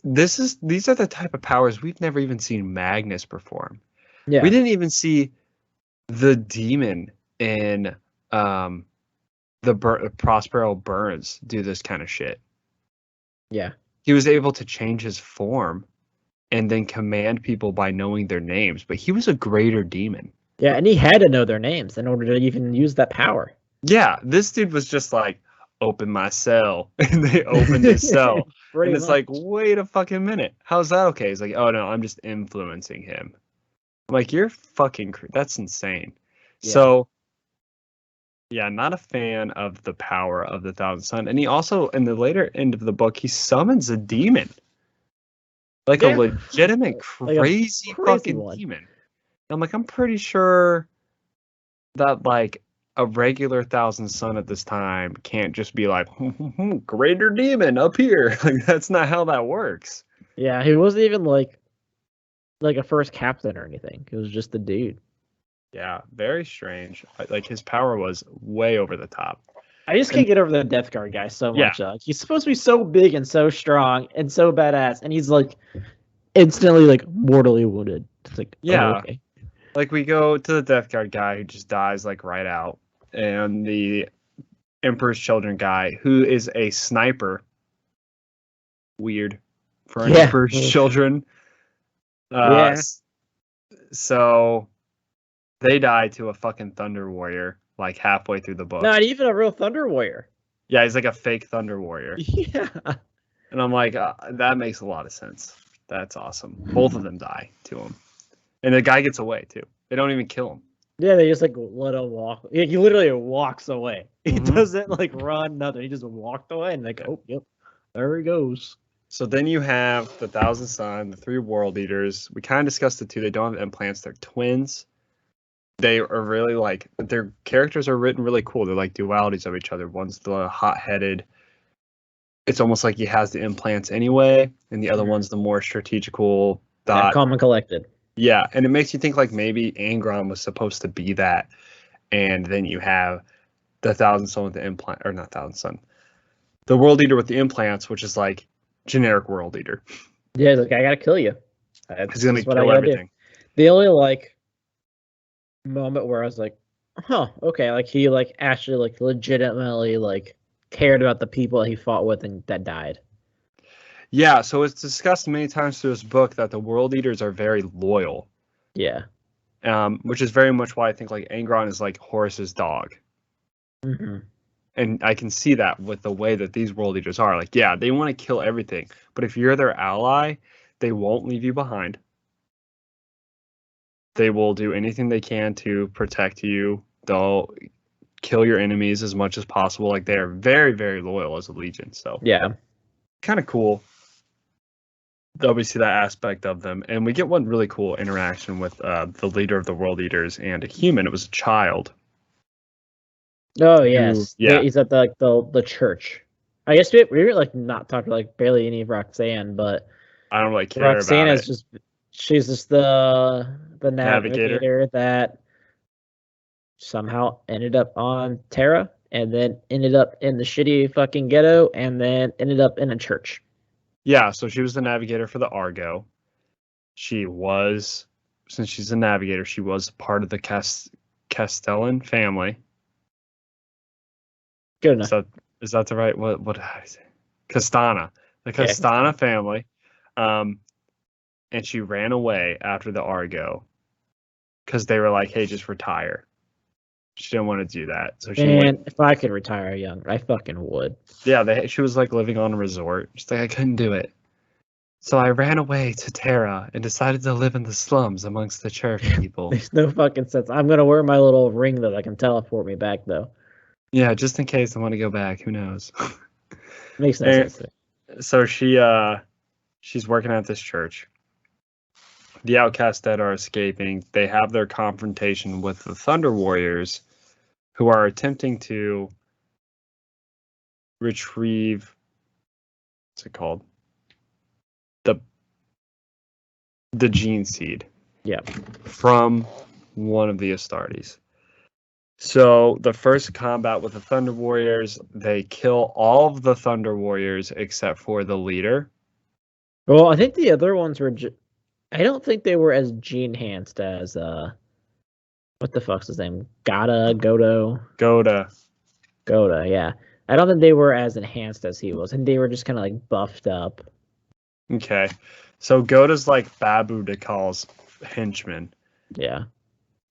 these are the type of powers we've never even seen Magnus perform. Yeah, We didn't even see the demon in Prospero Burns do this kind of shit. yeah, He was able to change his form and then command people by knowing their names, but he was a greater demon. yeah. And he had to know their names in order to even use that power. Yeah, this dude was just like, open my cell. And they opened his cell. Pretty And it's much. like, wait a fucking minute. How's that okay? He's like, oh no, I'm just influencing him. I'm like, you're fucking that's insane. Yeah. So yeah, not a fan of the power of the Thousand Sun. And he also, in the later end of the book, he summons a demon. Like a Yeah. legitimate Like a crazy fucking one. demon. I'm like, I'm pretty sure that like a regular Thousand Sun at this time can't just be like, greater demon up here. Like that's not how that works. Yeah, he wasn't even like a first captain or anything. He was just the dude. Yeah, very strange. Like his power was way over the top. I just can't get over the Death Guard guy so Yeah. much. He's supposed to be so big and so strong and so badass, and he's like instantly like mortally wounded. It's like, Yeah. oh, okay. Like we go to the Death Guard guy who just dies like right out, and the Emperor's Children guy who is a sniper. Weird for an Emperor's Children. Yeah. So they die to a fucking Thunder Warrior like halfway through the book. Not even a real Thunder Warrior. Yeah, he's like a fake Thunder Warrior. Yeah. And I'm like, that makes a lot of sense. That's awesome. Both of them die to him. And the guy gets away too. They don't even kill him. Yeah, they just like let him walk. He literally walks away. He Mhm. doesn't like run, nothing. He just walked away and like, oh, yep, there he goes. So then you have the Thousand Sun, the three World Eaters. We kind of discussed the two. They don't have implants. They're twins. They are really like, their characters are written really cool. They're like dualities of each other. One's the hot-headed. It's almost like he has the implants anyway, and the other one's the more strategical. Yeah, calm and collected. Yeah, and it makes you think like maybe Angron was supposed to be that, and then you have the Thousand Sun with the implant, or not Thousand Sun, the World Eater with the implants, which is like generic World Eater. Yeah, he's like, I gotta kill you. He's gonna kill everything. The only like moment where I was like, huh, okay, like he like actually like legitimately like cared about the people he fought with and that died. Yeah, so it's discussed many times through this book that the World Eaters are very loyal. Yeah. Which is very much why I think like Angron is like Horus's dog. Mm-hmm. And I can see that with the way that these World Eaters are. Like, yeah, they want to kill everything, but if you're their ally, they won't leave you behind. They will do anything they can to protect you. They'll kill your enemies as much as possible. Like they're very, very loyal as a legion. So Yeah. kind of cool that we see that aspect of them. And we get one really cool interaction with the leader of the World Eaters and a human. It was a child. Oh yes. yeah. He's at the church. I guess we were like not talking like barely any of Roxanne, but I don't really care Roxanne about is she's just the Navigator. navigator that somehow ended up on Terra and then ended up in the shitty fucking ghetto and then ended up in a church. Yeah, so she was the navigator for the Argo. Since she's a navigator, she was part of the Castellan family. Good enough. Is that the right, what did I say? Castana. The Castana family. And she ran away after the Argo because they were like, hey, just retire. She didn't want to do that. So if I could retire young, I fucking would. Yeah, she was like living on a resort. She's like, I couldn't do it. So I ran away to Terra and decided to live in the slums amongst the church people. Makes no fucking sense. I'm going to wear my little ring that I can teleport me back, though. Yeah, just in case I want to go back. Who knows? Makes no sense. So she's working at this church. The Outcast Dead are escaping. They have their confrontation with the Thunder Warriors, who are attempting to retrieve, what's it called? The gene seed. Yeah. From one of the Astartes. So the first combat with the Thunder Warriors, they kill all of the Thunder Warriors except for the leader. Well, I think the other ones were. I don't think they were as gene-enhanced as what the fuck's his name? Goda. Yeah. I don't think they were as enhanced as he was, and they were just kind of like buffed up. Okay, so Goda's like Babu Dekal's henchman. Yeah.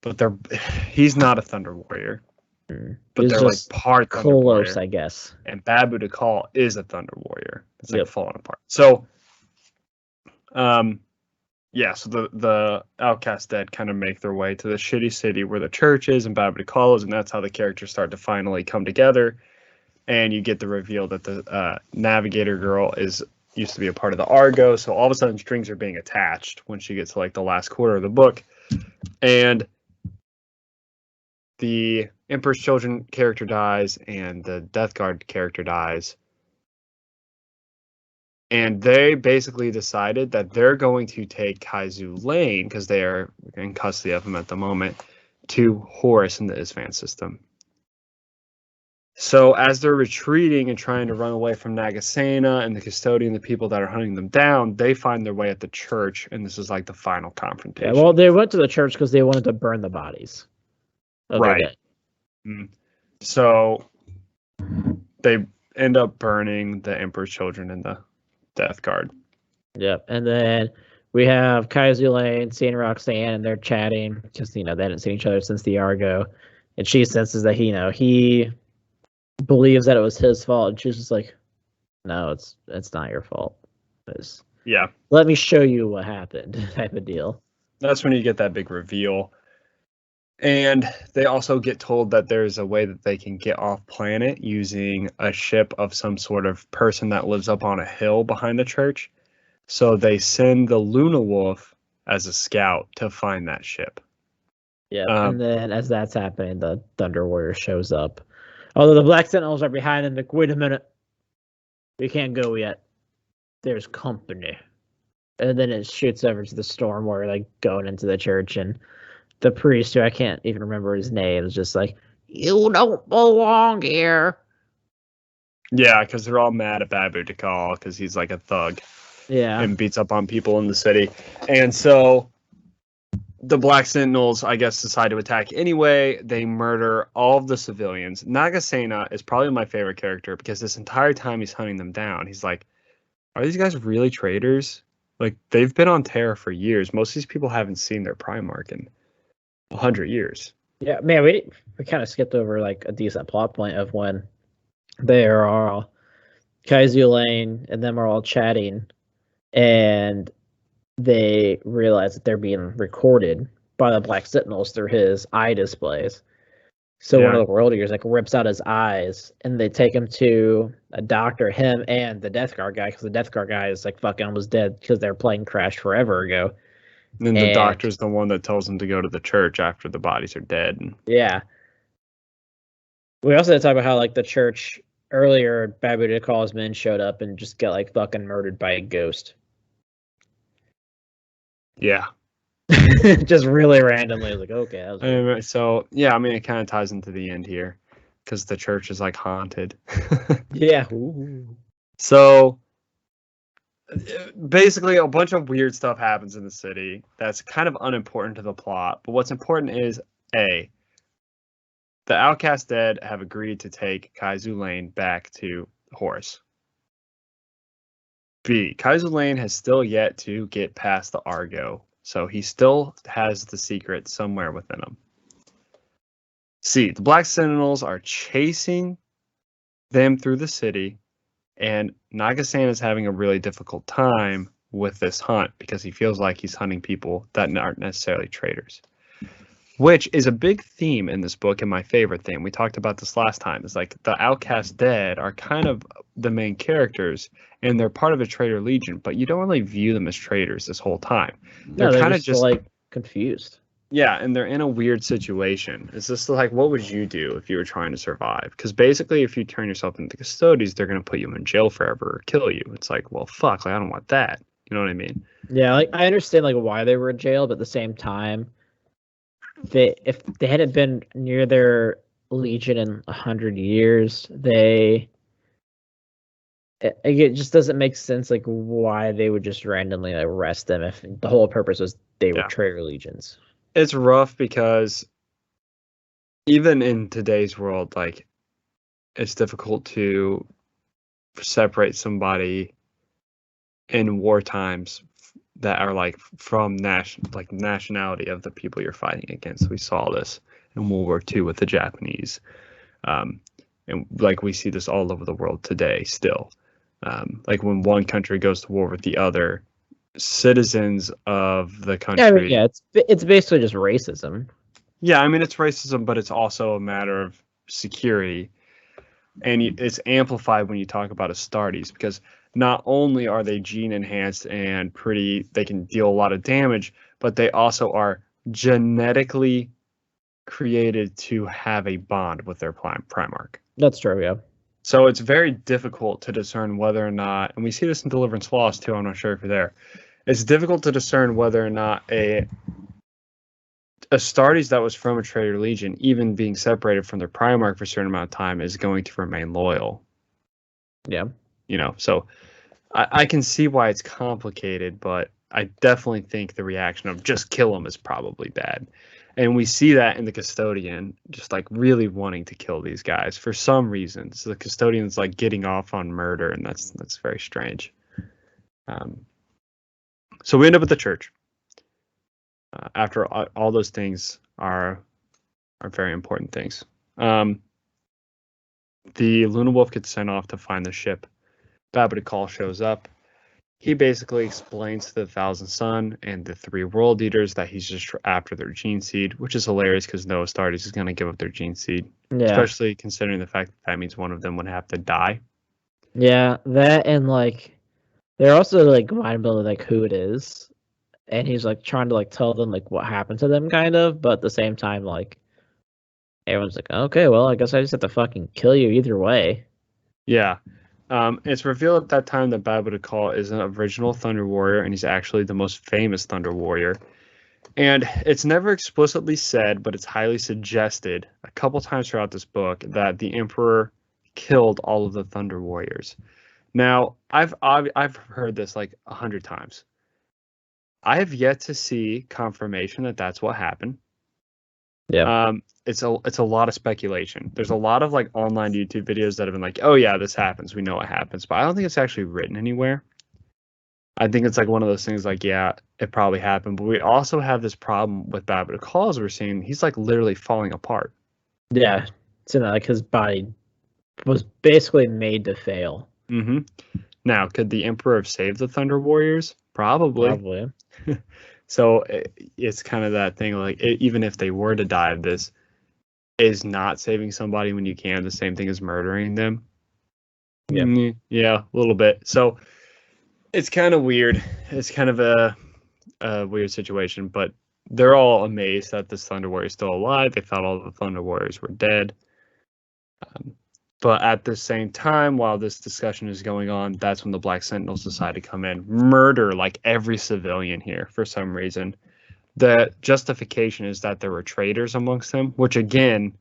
But he's not a Thunder Warrior. But he's they're like part Thunder Warrior. I guess. And Babu Dekal is a Thunder Warrior. It's like falling apart. So so the Outcast Dead kind of make their way to the shitty city where the church is and Babu Dekal is, and that's how the characters start to finally come together. And you get the reveal that the Navigator girl used to be a part of the Argo, so all of a sudden strings are being attached when she gets to like the last quarter of the book. And the Emperor's Children character dies and the Death Guard character dies. And they basically decided that they're going to take Kaizu Lane, because they are in custody of him at the moment, to Horus in the Isvan system. So as they're retreating and trying to run away from Nagasena and the Custodian, the people that are hunting them down, they find their way at the church, and this is like the final confrontation. Yeah, well, they went to the church because they wanted to burn the bodies. Right. So they end up burning the Emperor's Children and the Death Guard. Yep, and then we have Kaizu Lane seeing Roxanne, and they're chatting because they hadn't seen each other since the Argo, and she senses that he believes that it was his fault, and she's just like, "No, it's not your fault. Let me show you what happened," type of deal. That's when you get that big reveal. And they also get told that there's a way that they can get off planet using a ship of some sort of person that lives up on a hill behind the church. So they send the Luna Wolf as a scout to find that ship. Yeah, and then as that's happening, the Thunder Warrior shows up. Although the Black Sentinels are behind them, like, wait a minute. We can't go yet. There's company. And then it shoots over to the Storm Warrior, like, going into the church, and the priest, who I can't even remember his name, is just like, "You don't belong here." Yeah, because they're all mad at Babu Dekal because he's like a thug. Yeah. And beats up on people in the city. And so the Black Sentinels, I guess, decide to attack anyway. They murder all of the civilians. Nagasena is probably my favorite character because this entire time he's hunting them down. He's like, are these guys really traitors? Like, they've been on Terra for years. Most of these people haven't seen their Primarch in 100 years. Yeah, man, we kind of skipped over like a decent plot point of when they are all Kaizu Lane and them are all chatting, and they realize that they're being recorded by the Black Sentinels through his eye displays. So Yeah. one of the world eaters like rips out his eyes, and they take him to a doctor, him and the Death Guard guy, because the Death Guard guy is like fucking almost dead because their plane crashed forever ago. And then the And doctor's the one that tells him to go to the church after the bodies are dead. yeah, we also had to talk about how like the church earlier, Babu de Call's men showed up and just got like fucking murdered by a ghost. Yeah. Just really randomly. I was like, okay, that was weird. So yeah, I mean, it kind of ties into the end here because the church is like haunted. Yeah. Ooh. So basically, a bunch of weird stuff happens in the city that's kind of unimportant to the plot. But what's important is A, the Outcast Dead have agreed to take Kaizu Lane back to Horus. B, Kaizu Lane has still yet to get past the Argo, so he still has the secret somewhere within him. C, the Black Sentinels are chasing them through the city, and Nagasan is having a really difficult time with this hunt because he feels like he's hunting people that aren't necessarily traitors, which is a big theme in this book and my favorite theme. We talked about this last time. It's like the Outcast Dead are kind of the main characters, and they're part of a traitor legion, but you don't really view them as traitors this whole time. No, they're kind of just like confused. Yeah, and they're in a weird situation. It's just like, what would you do if you were trying to survive? Because basically, if you turn yourself into custodies, they're going to put you in jail forever or kill you. It's like, well, fuck, like, I don't want that. You know what I mean? Yeah, like I understand like why they were in jail, but at the same time, if they hadn't been near their legion in 100 years, it just doesn't make sense like why they would just randomly like, arrest them if the whole purpose was they were traitor legions. It's rough because even in today's world, like, it's difficult to separate somebody in war times that are like from nationality of the people you're fighting against. We saw this in World War II with the Japanese, and like we see this all over the world today still. Like when one country goes to war with the other, citizens of the country. Yeah, I mean, yeah, it's basically just racism. Yeah, I mean it's racism, but it's also a matter of security, and it's amplified when you talk about astartes because not only are they gene enhanced and they can deal a lot of damage, but they also are genetically created to have a bond with their Primarch. That's true, yeah. So it's very difficult to discern whether or not, and we see this in Deliverance Lost too, I'm not sure if you're there. It's difficult to discern whether or not a Astartes that was from a traitor legion, even being separated from their Primarch for a certain amount of time, is going to remain loyal. Yeah. You know, so I can see why it's complicated, but I definitely think the reaction of just kill him is probably bad. And we see that in the Custodian, just like really wanting to kill these guys for some reason. So the Custodian's like getting off on murder, and that's very strange. So we end up at the church. After all those things are very important things. The Luna Wolf gets sent off to find the ship. Babu de Call shows up. He basically explains to the Thousand Sun and the three World Eaters that he's just after their gene seed, which is hilarious because no Astartes is going to give up their gene seed. Yeah. Especially considering the fact that means one of them would have to die. Yeah, that and like they're also like mind building like who it is. And he's like trying to like tell them like what happened to them kind of, but at the same time like everyone's like, okay, well I guess I just have to fucking kill you either way. Yeah. It's revealed at that time that Babu de Call is an original Thunder Warrior, and he's actually the most famous Thunder Warrior. And it's never explicitly said, but it's highly suggested a couple times throughout this book that the Emperor killed all of the Thunder Warriors. Now, I've heard this like 100 times. I have yet to see confirmation that that's what happened. Yeah. It's a lot of speculation. There's a lot of like online YouTube videos that have been like, oh yeah, this happens. We know what happens. But I don't think it's actually written anywhere. I think it's like one of those things like, yeah, it probably happened. But we also have this problem with Babu de Call, as we're seeing. He's like literally falling apart. Yeah. So like his body was basically made to fail. Mm-hmm. Now, could the Emperor have saved the Thunder Warriors? Probably. So it's kind of that thing like even if they were to die of this, is not saving somebody when you can the same thing as murdering them? Yeah. Yeah, a little bit. So it's kind of weird. It's kind of a weird situation, but they're all amazed that this Thunder Warrior is still alive. They thought all the Thunder Warriors were dead. But at the same time, while this discussion is going on, that's when the Black Sentinels decide to come in, murder like every civilian here for some reason. The justification is that there were traitors amongst them, which again,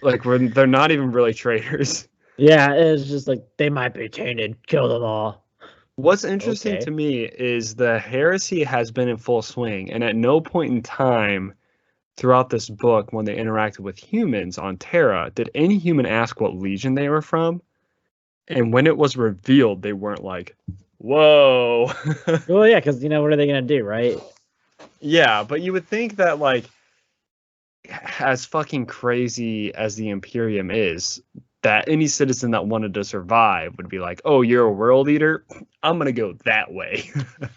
like they're not even really traitors. Yeah, it's just like they might be tainted. Kill them all. What's interesting to me is the heresy has been in full swing, and at no point in time throughout this book, when they interacted with humans on Terra, did any human ask what legion they were from. And when it was revealed, they weren't like, whoa. Well, yeah, because, what are they going to do, right? Yeah, but you would think that, like, as fucking crazy as the Imperium is, that any citizen that wanted to survive would be like, oh, you're a world eater? I'm going to go that way.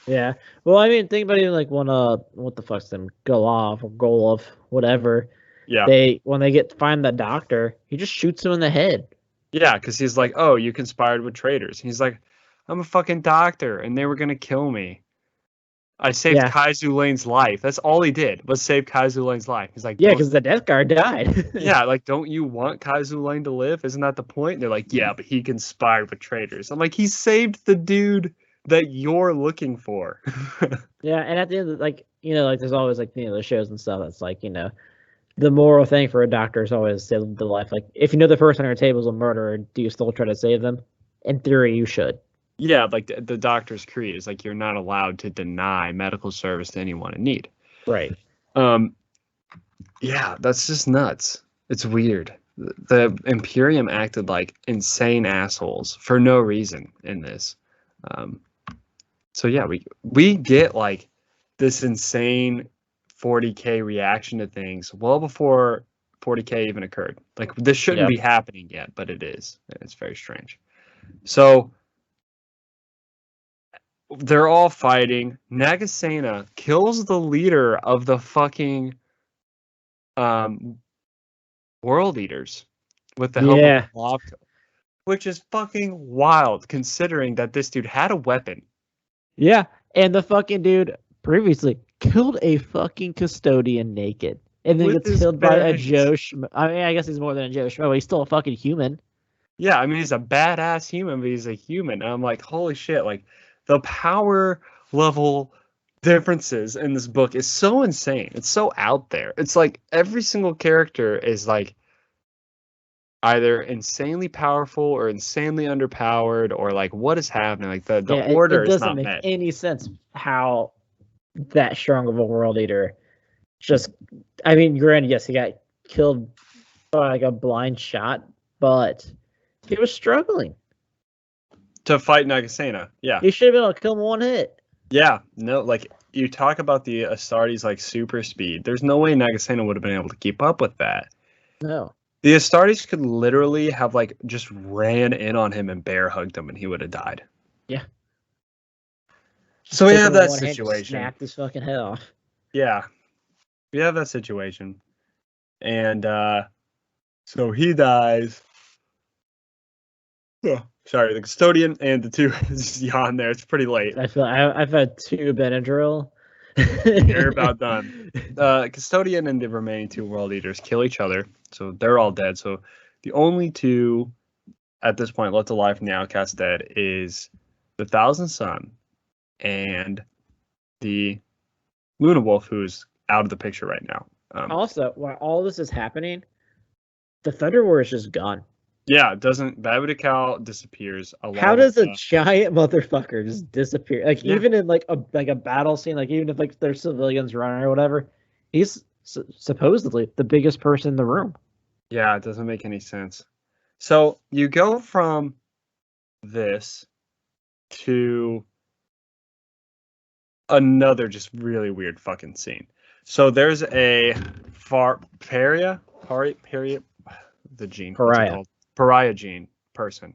Yeah. Well, I mean, think about even like when, what the fuck's them? Golov or Golov, whatever. Yeah. When they find the doctor, he just shoots him in the head. Yeah, because he's like, oh, you conspired with traitors. And he's like, I'm a fucking doctor, and they were going to kill me. I saved Kaizu Lane's life. That's all he did, was save Kaizu Lane's life. He's like, yeah, because the Death Guard died. Yeah, like, don't you want Kaizu Lane to live? Isn't that the point? And they're like, yeah, but he conspired with traitors. I'm like, he saved the dude that you're looking for. Yeah, and at the end, like there's always like the shows and stuff. That's like the moral thing for a doctor is always save the life. Like if you know the person on your table is a murderer, do you still try to save them? In theory, you should. Yeah, like the doctor's creed is like you're not allowed to deny medical service to anyone in need. Right. Yeah, that's just nuts. It's weird. The Imperium acted like insane assholes for no reason in this. So yeah, we get like this insane 40K reaction to things well before 40K even occurred. Like this shouldn't be happening yet, but it is. It's very strange. So they're all fighting. Nagasena kills the leader of the fucking world eaters with the help of Lavka, which is fucking wild considering that this dude had a weapon. Yeah, and the fucking dude previously killed a fucking custodian naked, and then gets killed by a Joe Schmo. I mean, I guess he's more than a Joe Schmo, but he's still a fucking human. Yeah, I mean, he's a badass human, but he's a human. And I'm like, holy shit, like, the power level differences in this book is so insane. It's so out there. It's like every single character is like either insanely powerful or insanely underpowered, or like what is happening. Like the order is not met. It doesn't make any sense how that strong of a world eater just, I mean, granted, yes, he got killed by like a blind shot, but he was struggling to fight Nagasena. Yeah, he should have been able to kill him one hit. Yeah, no, like you talk about the Astartes like super speed. There's no way Nagasena would have been able to keep up with that. No, the Astartes could literally have like just ran in on him and bear hugged him, and he would have died. Yeah. So we have that situation. Snapped his fucking head off. Yeah, we have that situation, and so he dies. Yeah. Sorry, the custodian and the two just yawn there. It's pretty late. I feel I've had 2 Benadryl. You're about done. Custodian and the remaining 2 world eaters kill each other, so they're all dead. So the only 2 at this point left alive from the Outcast Dead is the Thousand Sun and the Luna Wolf, who's out of the picture right now. Also, while all this is happening, the Thunder War is just gone. Yeah, Babidekal disappears. How does a giant motherfucker just disappear? Like even in like a battle scene, like even if like there's civilians running or whatever, he's supposedly the biggest person in the room. Yeah, it doesn't make any sense. So you go from this to another just really weird fucking scene. So there's a Pariah gene person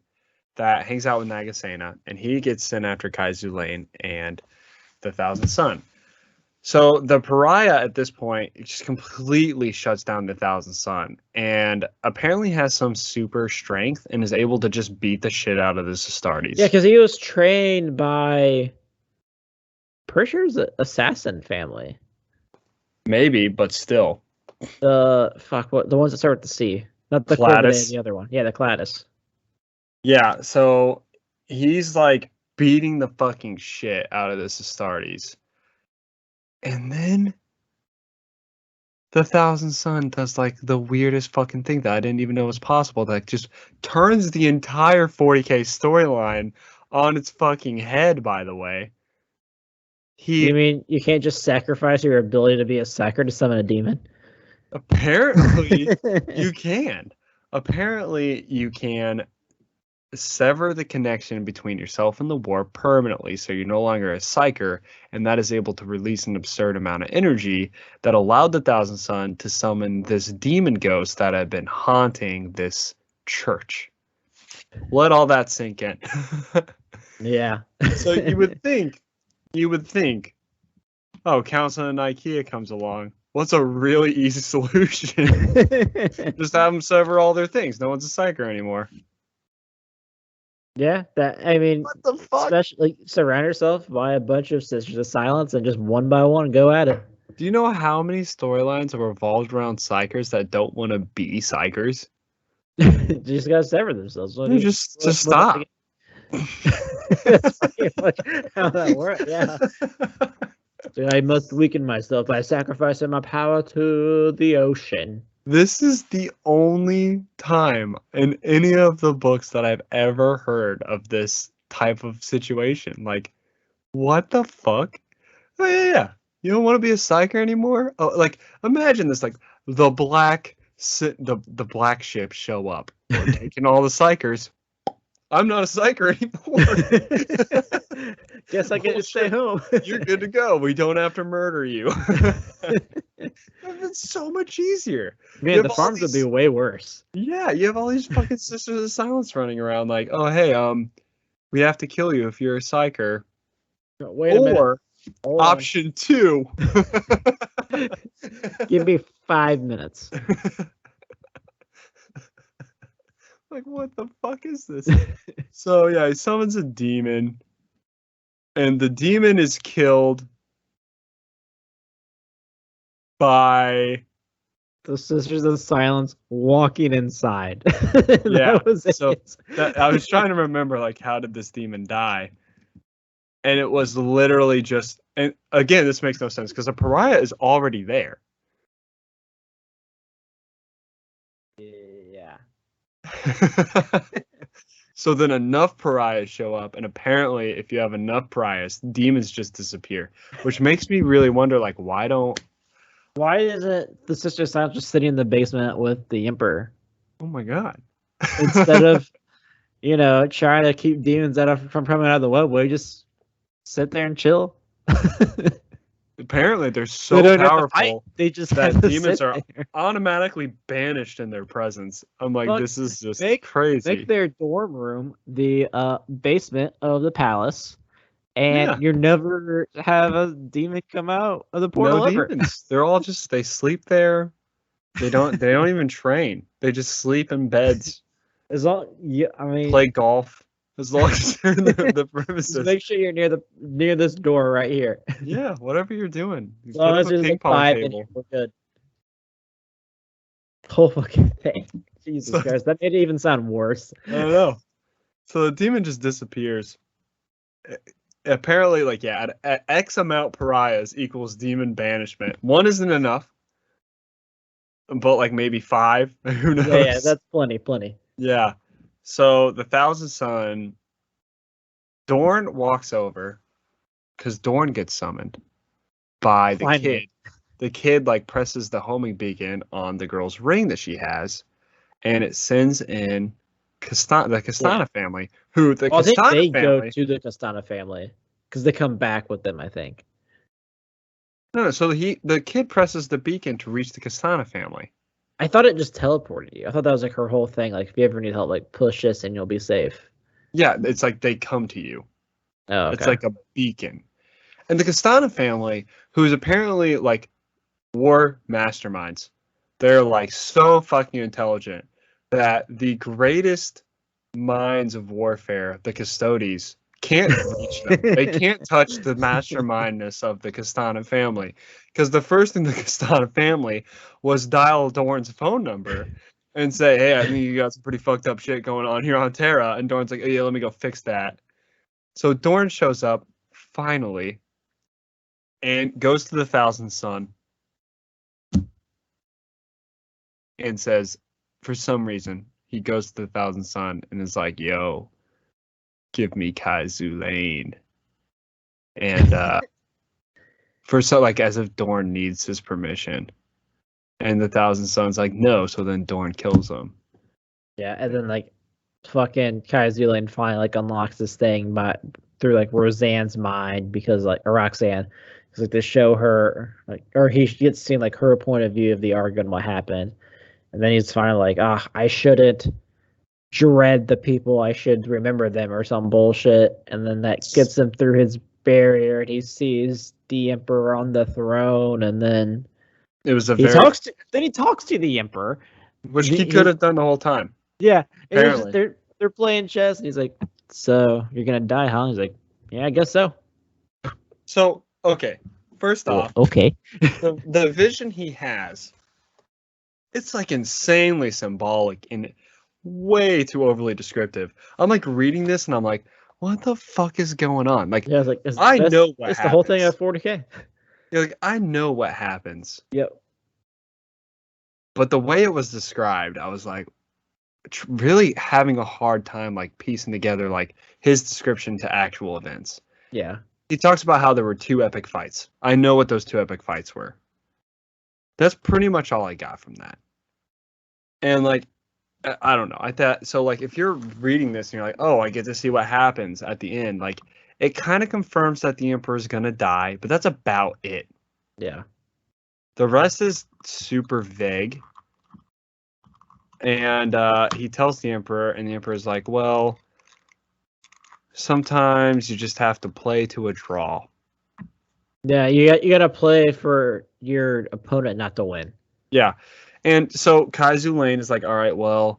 that hangs out with Nagasena, and he gets sent after Kaizu Lane and the Thousand Sun. So the pariah at this point just completely shuts down the Thousand Sun and apparently has some super strength and is able to just beat the shit out of this Astartes. Yeah, because he was trained by pretty sure it's an assassin family. Maybe, but still. The ones that start with the C. Not the Corvidae, the other one. Yeah, the Cladis. Yeah, so he's like beating the fucking shit out of this Astartes. And then the Thousand Sun does like the weirdest fucking thing that I didn't even know was possible. That just turns the entire 40k storyline on its fucking head, by the way. You mean you can't just sacrifice your ability to be a psyker to summon a demon? Apparently you can. Apparently you can sever the connection between yourself and the war permanently, so you're no longer a psyker, and that is able to release an absurd amount of energy that allowed the Thousand Sun to summon this demon ghost that had been haunting this church. Let all that sink in. Yeah. So you would think, oh, Council in IKEA comes along. What's a really easy solution? Just have them sever all their things. No one's a psyker anymore. Yeah, I mean, what the fuck? Especially surround yourself by a bunch of Sisters of Silence and just one by one go at it. Do you know how many storylines are revolved around psychers that don't want to be psychers? You just gotta sever themselves. Just stop. That's pretty much how that works. Yeah. So I must weaken myself by sacrificing my power to the ocean. This is the only time in any of the books that I've ever heard of this type of situation. Like, what the fuck? Oh, yeah. You don't want to be a psyker anymore? Oh, like, imagine this, like, the black ships show up. We're taking all the psykers. I'm not a psyker anymore. Guess I get to stay home. You're good to go. We don't have to murder you. It's so much easier. Man, the farms would be way worse. Yeah, you have all these fucking Sisters of Silence running around like, oh, hey, we have to kill you if you're a psyker. Wait a minute. Option 2. Give me 5 minutes. Like, what the fuck is this? So, yeah, he summons a demon. And the demon is killed by the Sisters of Silence walking inside. Yeah, that was it. So I was trying to remember, like, how did this demon die? And it was literally just, and again, this makes no sense because a pariah is already there. Yeah. So then enough pariahs show up, and apparently if you have enough pariahs, demons just disappear, which makes me really wonder, like, why isn't the Sister of Silence just sitting in the basement with the Emperor? Oh my god. Instead of, trying to keep demons from coming out of the webway, just sit there and chill. Apparently they're so powerful they just that demons are automatically banished in their presence. I'm like, this is just crazy. Make their dorm room the basement of the palace, and you never have a demon come out of the portal. No demons. They're all just, they sleep there. They don't even train. They just sleep in beds. Play golf. As long as you're in the premises. Just make sure you're near this door right here. Yeah, whatever you're doing. As long as there's a 5 in here, we're good. Whole fucking thing. Jesus Christ, that made it even sound worse. I don't know. So the demon just disappears. Apparently, like, at X amount pariahs equals demon banishment. 1 isn't enough, but like maybe 5. Who knows? Yeah, that's plenty. Yeah. So the Thousand Sun, Dorn walks over because Dorn gets summoned by the kid. The kid like presses the homing beacon on the girl's ring that she has, and it sends in the Castana family. I think they go to the Castana family because they come back with them, I think. No. So the kid presses the beacon to reach the Castana family. I thought it just teleported you. I thought that was like her whole thing. Like, if you ever need help, like push this and you'll be safe. Yeah, it's like they come to you. Oh, okay. It's like a beacon. And the Castana family, who's apparently like war masterminds, they're like so fucking intelligent that the greatest minds of warfare, the Custodes, can't reach them. They can't touch the mastermindness of the Castana family. Because the first thing the Castana family was dial Dorn's phone number and say, hey, I think you got some pretty fucked up shit going on here on Terra. And Dorn's like, oh, yeah, let me go fix that. So Dorn shows up finally and goes to the Thousand Sun and says, for some reason, he goes to the Thousand Sun and is like, yo, give me Kaizu Lane. And for so like as if Dorn needs his permission. And the Thousand Sun's like, no, so then Dorn kills him. Yeah, and then like fucking Kaizu Lane finally like unlocks this thing through like Roseanne's mind because like or Roxanne. Because like to show her like or he gets seen like her point of view of the Argon what happened. And then he's finally like, I shouldn't dread the people, I should remember them or some bullshit. And then that gets him through his barrier and he sees the Emperor on the throne and then it was he talks to the Emperor. Which he could have done the whole time. Yeah. Apparently. They're playing chess and he's like, so you're gonna die, huh? He's like, yeah, I guess so. So, okay. First off, okay. the vision he has, it's like insanely symbolic and way too overly descriptive. I'm like reading this and I'm like, what the fuck is going on? Like, yeah, like I know what it's happens. the whole thing at 40K. You're like, I know what happens. Yep. But the way it was described, I was like, really having a hard time like piecing together like his description to actual events. Yeah. He talks about how there were 2 epic fights. I know what those 2 epic fights were. That's pretty much all I got from that. And like, I don't know. I thought so. Like, if you're reading this and you're like, "Oh, I get to see what happens at the end," like, it kind of confirms that the Emperor's gonna die, but that's about it. Yeah. The rest is super vague. And he tells the Emperor, and the Emperor's like, "Well, sometimes you just have to play to a draw." Yeah, you got to play for your opponent not to win. Yeah. And so Kaizu Lane is like, all right, well,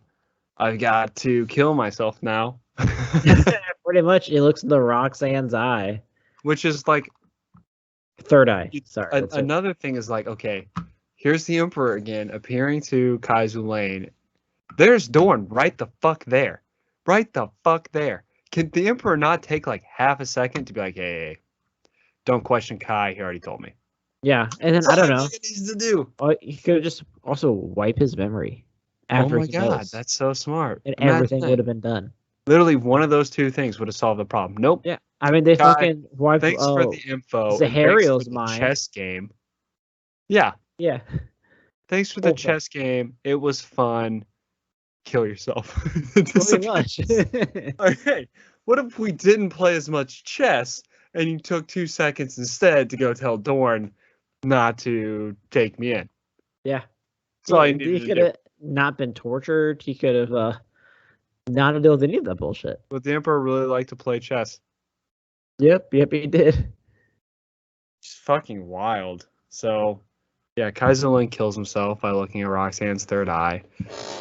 I've got to kill myself now. Pretty much, it looks in the Roxanne's eye. Which is like... Third eye, sorry. Another thing is like, okay, here's the Emperor again, appearing to Kaizu Lane. There's Dorn right the fuck there. Right the fuck there. Can the Emperor not take like half a second to be like, hey, don't question Kai, he already told me. Yeah, and then I don't know. What he needs to do. He could just also wipe his memory after. Oh my god, that's so smart. And everything would have been done. Literally, one of those 2 things would have solved the problem. Nope. Yeah, I mean they fucking wiped. Thanks for the info. Zahariel's mind. Chess game. Yeah. Yeah. Thanks for the chess game. It was fun. Kill yourself. Pretty much. Okay. What if we didn't play as much chess and you took 2 seconds instead to go tell Dorn not to take me in? Yeah. So he could have not been tortured. He could have not dealt with any of that bullshit. But the Emperor really liked to play chess. Yep, he did. It's fucking wild. So, yeah, Kaizu Lane kills himself by looking at Roxanne's third eye.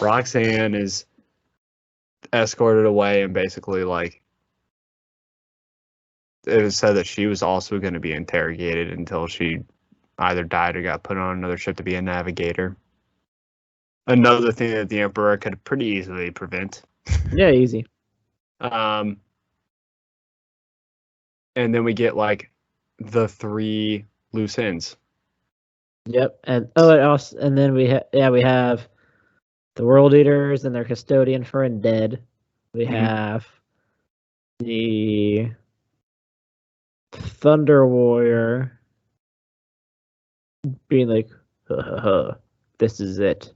Roxanne is escorted away and basically, like, it was said that she was also going to be interrogated until she either died or got put on another ship to be a navigator. Another thing that the Emperor could pretty easily prevent. Yeah, easy. And then we get like the 3 loose ends. Yep, and and then we have the World Eaters and their custodian friend dead. We have the Thunder Warrior being like, this is it.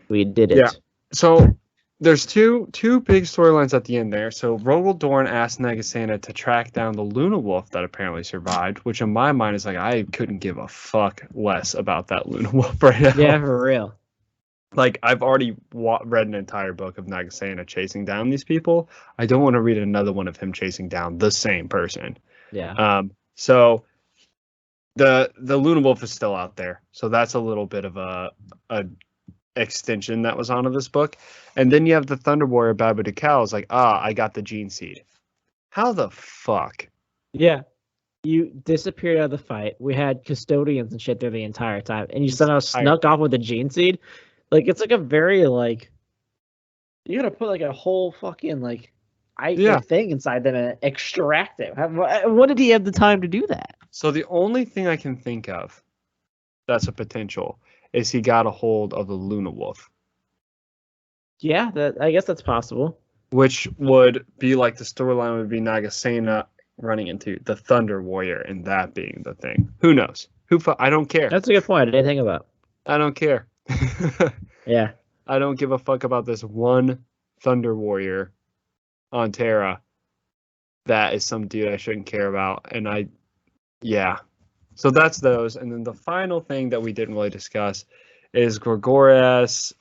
We did it. Yeah. So there's two big storylines at the end there. So Rogel Dorn asked Negasena to track down the Luna Wolf that apparently survived, which in my mind is like, I couldn't give a fuck less about that Luna Wolf right now. Yeah, for real. Like, I've already read an entire book of Negasena chasing down these people. I don't want to read another one of him chasing down the same person. Yeah. So the Luna Wolf is still out there. So that's a little bit of a extension that was onto this book. And then you have the Thunder Warrior Babu Dekal is like, I got the gene seed. How the fuck? Yeah. You disappeared out of the fight. We had custodians and shit there the entire time. And you somehow snuck off with the gene seed. Like, it's like a very, like, you gotta put like a whole fucking like thing inside them and extract it. When did he have the time to do that? So the only thing I can think of that's a potential is he got a hold of the Luna Wolf. Yeah, I guess that's possible. Which would be like the storyline would be Nagasena running into the Thunder Warrior and that being the thing. Who knows? I don't care. That's a good point. I didn't think about. I don't care. Yeah. I don't give a fuck about this one Thunder Warrior on Terra. That is some dude I shouldn't care about. And yeah. So that's those. And then the final thing that we didn't really discuss is Gregorius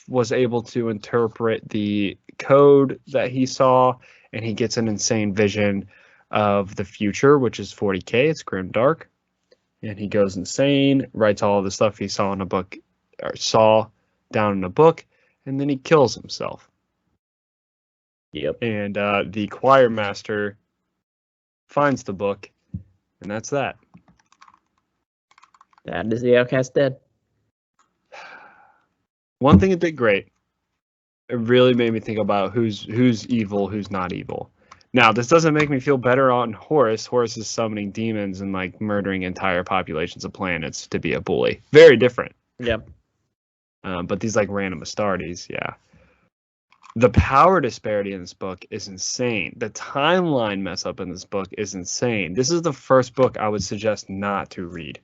was able to interpret the code that he saw, and he gets an insane vision of the future, which is 40K. It's grim dark. And he goes insane, writes all the stuff he saw in a book, or saw down in a book, and then he kills himself. Yep. And the choir master finds the book, and that's that. That is the Outcast Dead. One thing it did great. It really made me think about who's evil, who's not evil. Now, this doesn't make me feel better on Horus. Horus is summoning demons and like murdering entire populations of planets to be a bully. Very different. Yep. But these like random astartes, yeah. The power disparity in this book is insane. The timeline mess up in this book is insane. This is the first book I would suggest not to read.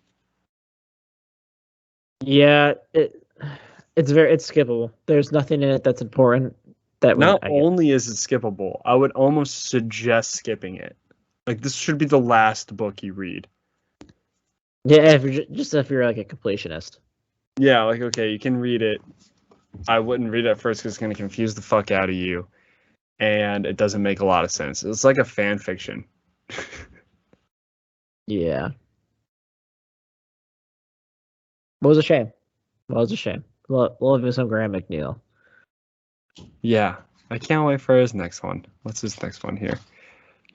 Yeah, it's skippable. There's nothing in it that's important. Not only is it skippable, I would almost suggest skipping it. Like, this should be the last book you read. Yeah, if you're like a completionist. Yeah, like, okay, you can read it. I wouldn't read it at first because it's going to confuse the fuck out of you. And it doesn't make a lot of sense. It's like a fan fiction. Yeah. What was a shame? Love me some Graham McNeill. Yeah, I can't wait for his next one. What's his next one here?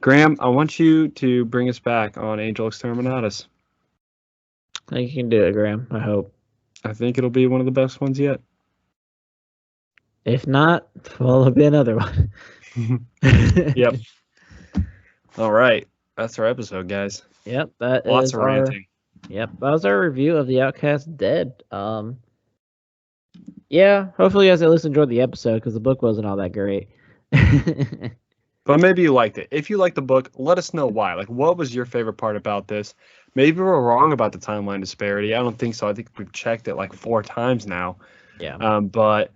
Graham, I want you to bring us back on Angel Exterminatus. I think you can do it, Graham. I hope. I think it'll be one of the best ones yet. If not, well, it'll be another one. Yep. All right. That's our episode, guys. Yep. That Lots is of ranting. Yep. That was our review of the Outcast Dead. Yeah, hopefully you guys at least enjoyed the episode because the book wasn't all that great. But maybe you liked it. If you liked the book, let us know why. Like, what was your favorite part about this? Maybe we're wrong about the timeline disparity. I don't think so. I think we've checked it like 4 times now. Yeah. But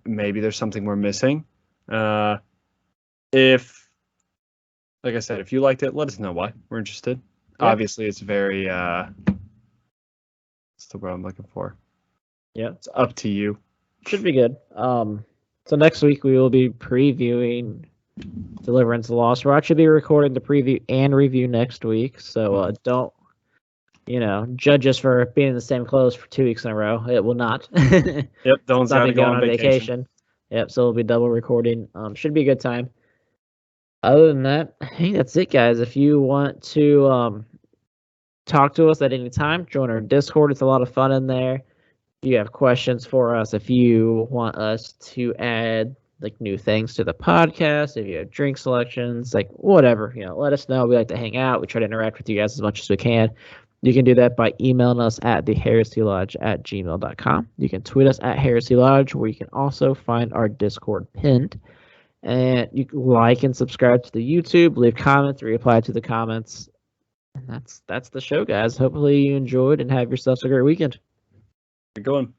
maybe there's something we're missing. If, like I said, if you liked it, let us know why. We're interested. Yeah. Obviously, it's very, what's the word I'm looking for? Yeah. It's up to you. Should be good. So next week we will be previewing Deliverance Lost. We'll actually be recording the preview and review next week. So don't, judge us for being in the same clothes for 2 weeks in a row. It will not. Yep. Don't be going on vacation. Yep. So we'll be double recording. Should be a good time. Other than that, I think that's it, guys. If you want to talk to us at any time, join our Discord. It's a lot of fun in there. If you have questions for us, if you want us to add like new things to the podcast, if you have drink selections, like whatever, let us know. We like to hang out. We try to interact with you guys as much as we can. You can do that by emailing us at theheresylodge@gmail.com. You can tweet us at heresylodge, where you can also find our Discord pinned. And you can like and subscribe to the YouTube, leave comments, reply to the comments. And that's the show, guys. Hopefully you enjoyed and have yourselves a great weekend. Good going.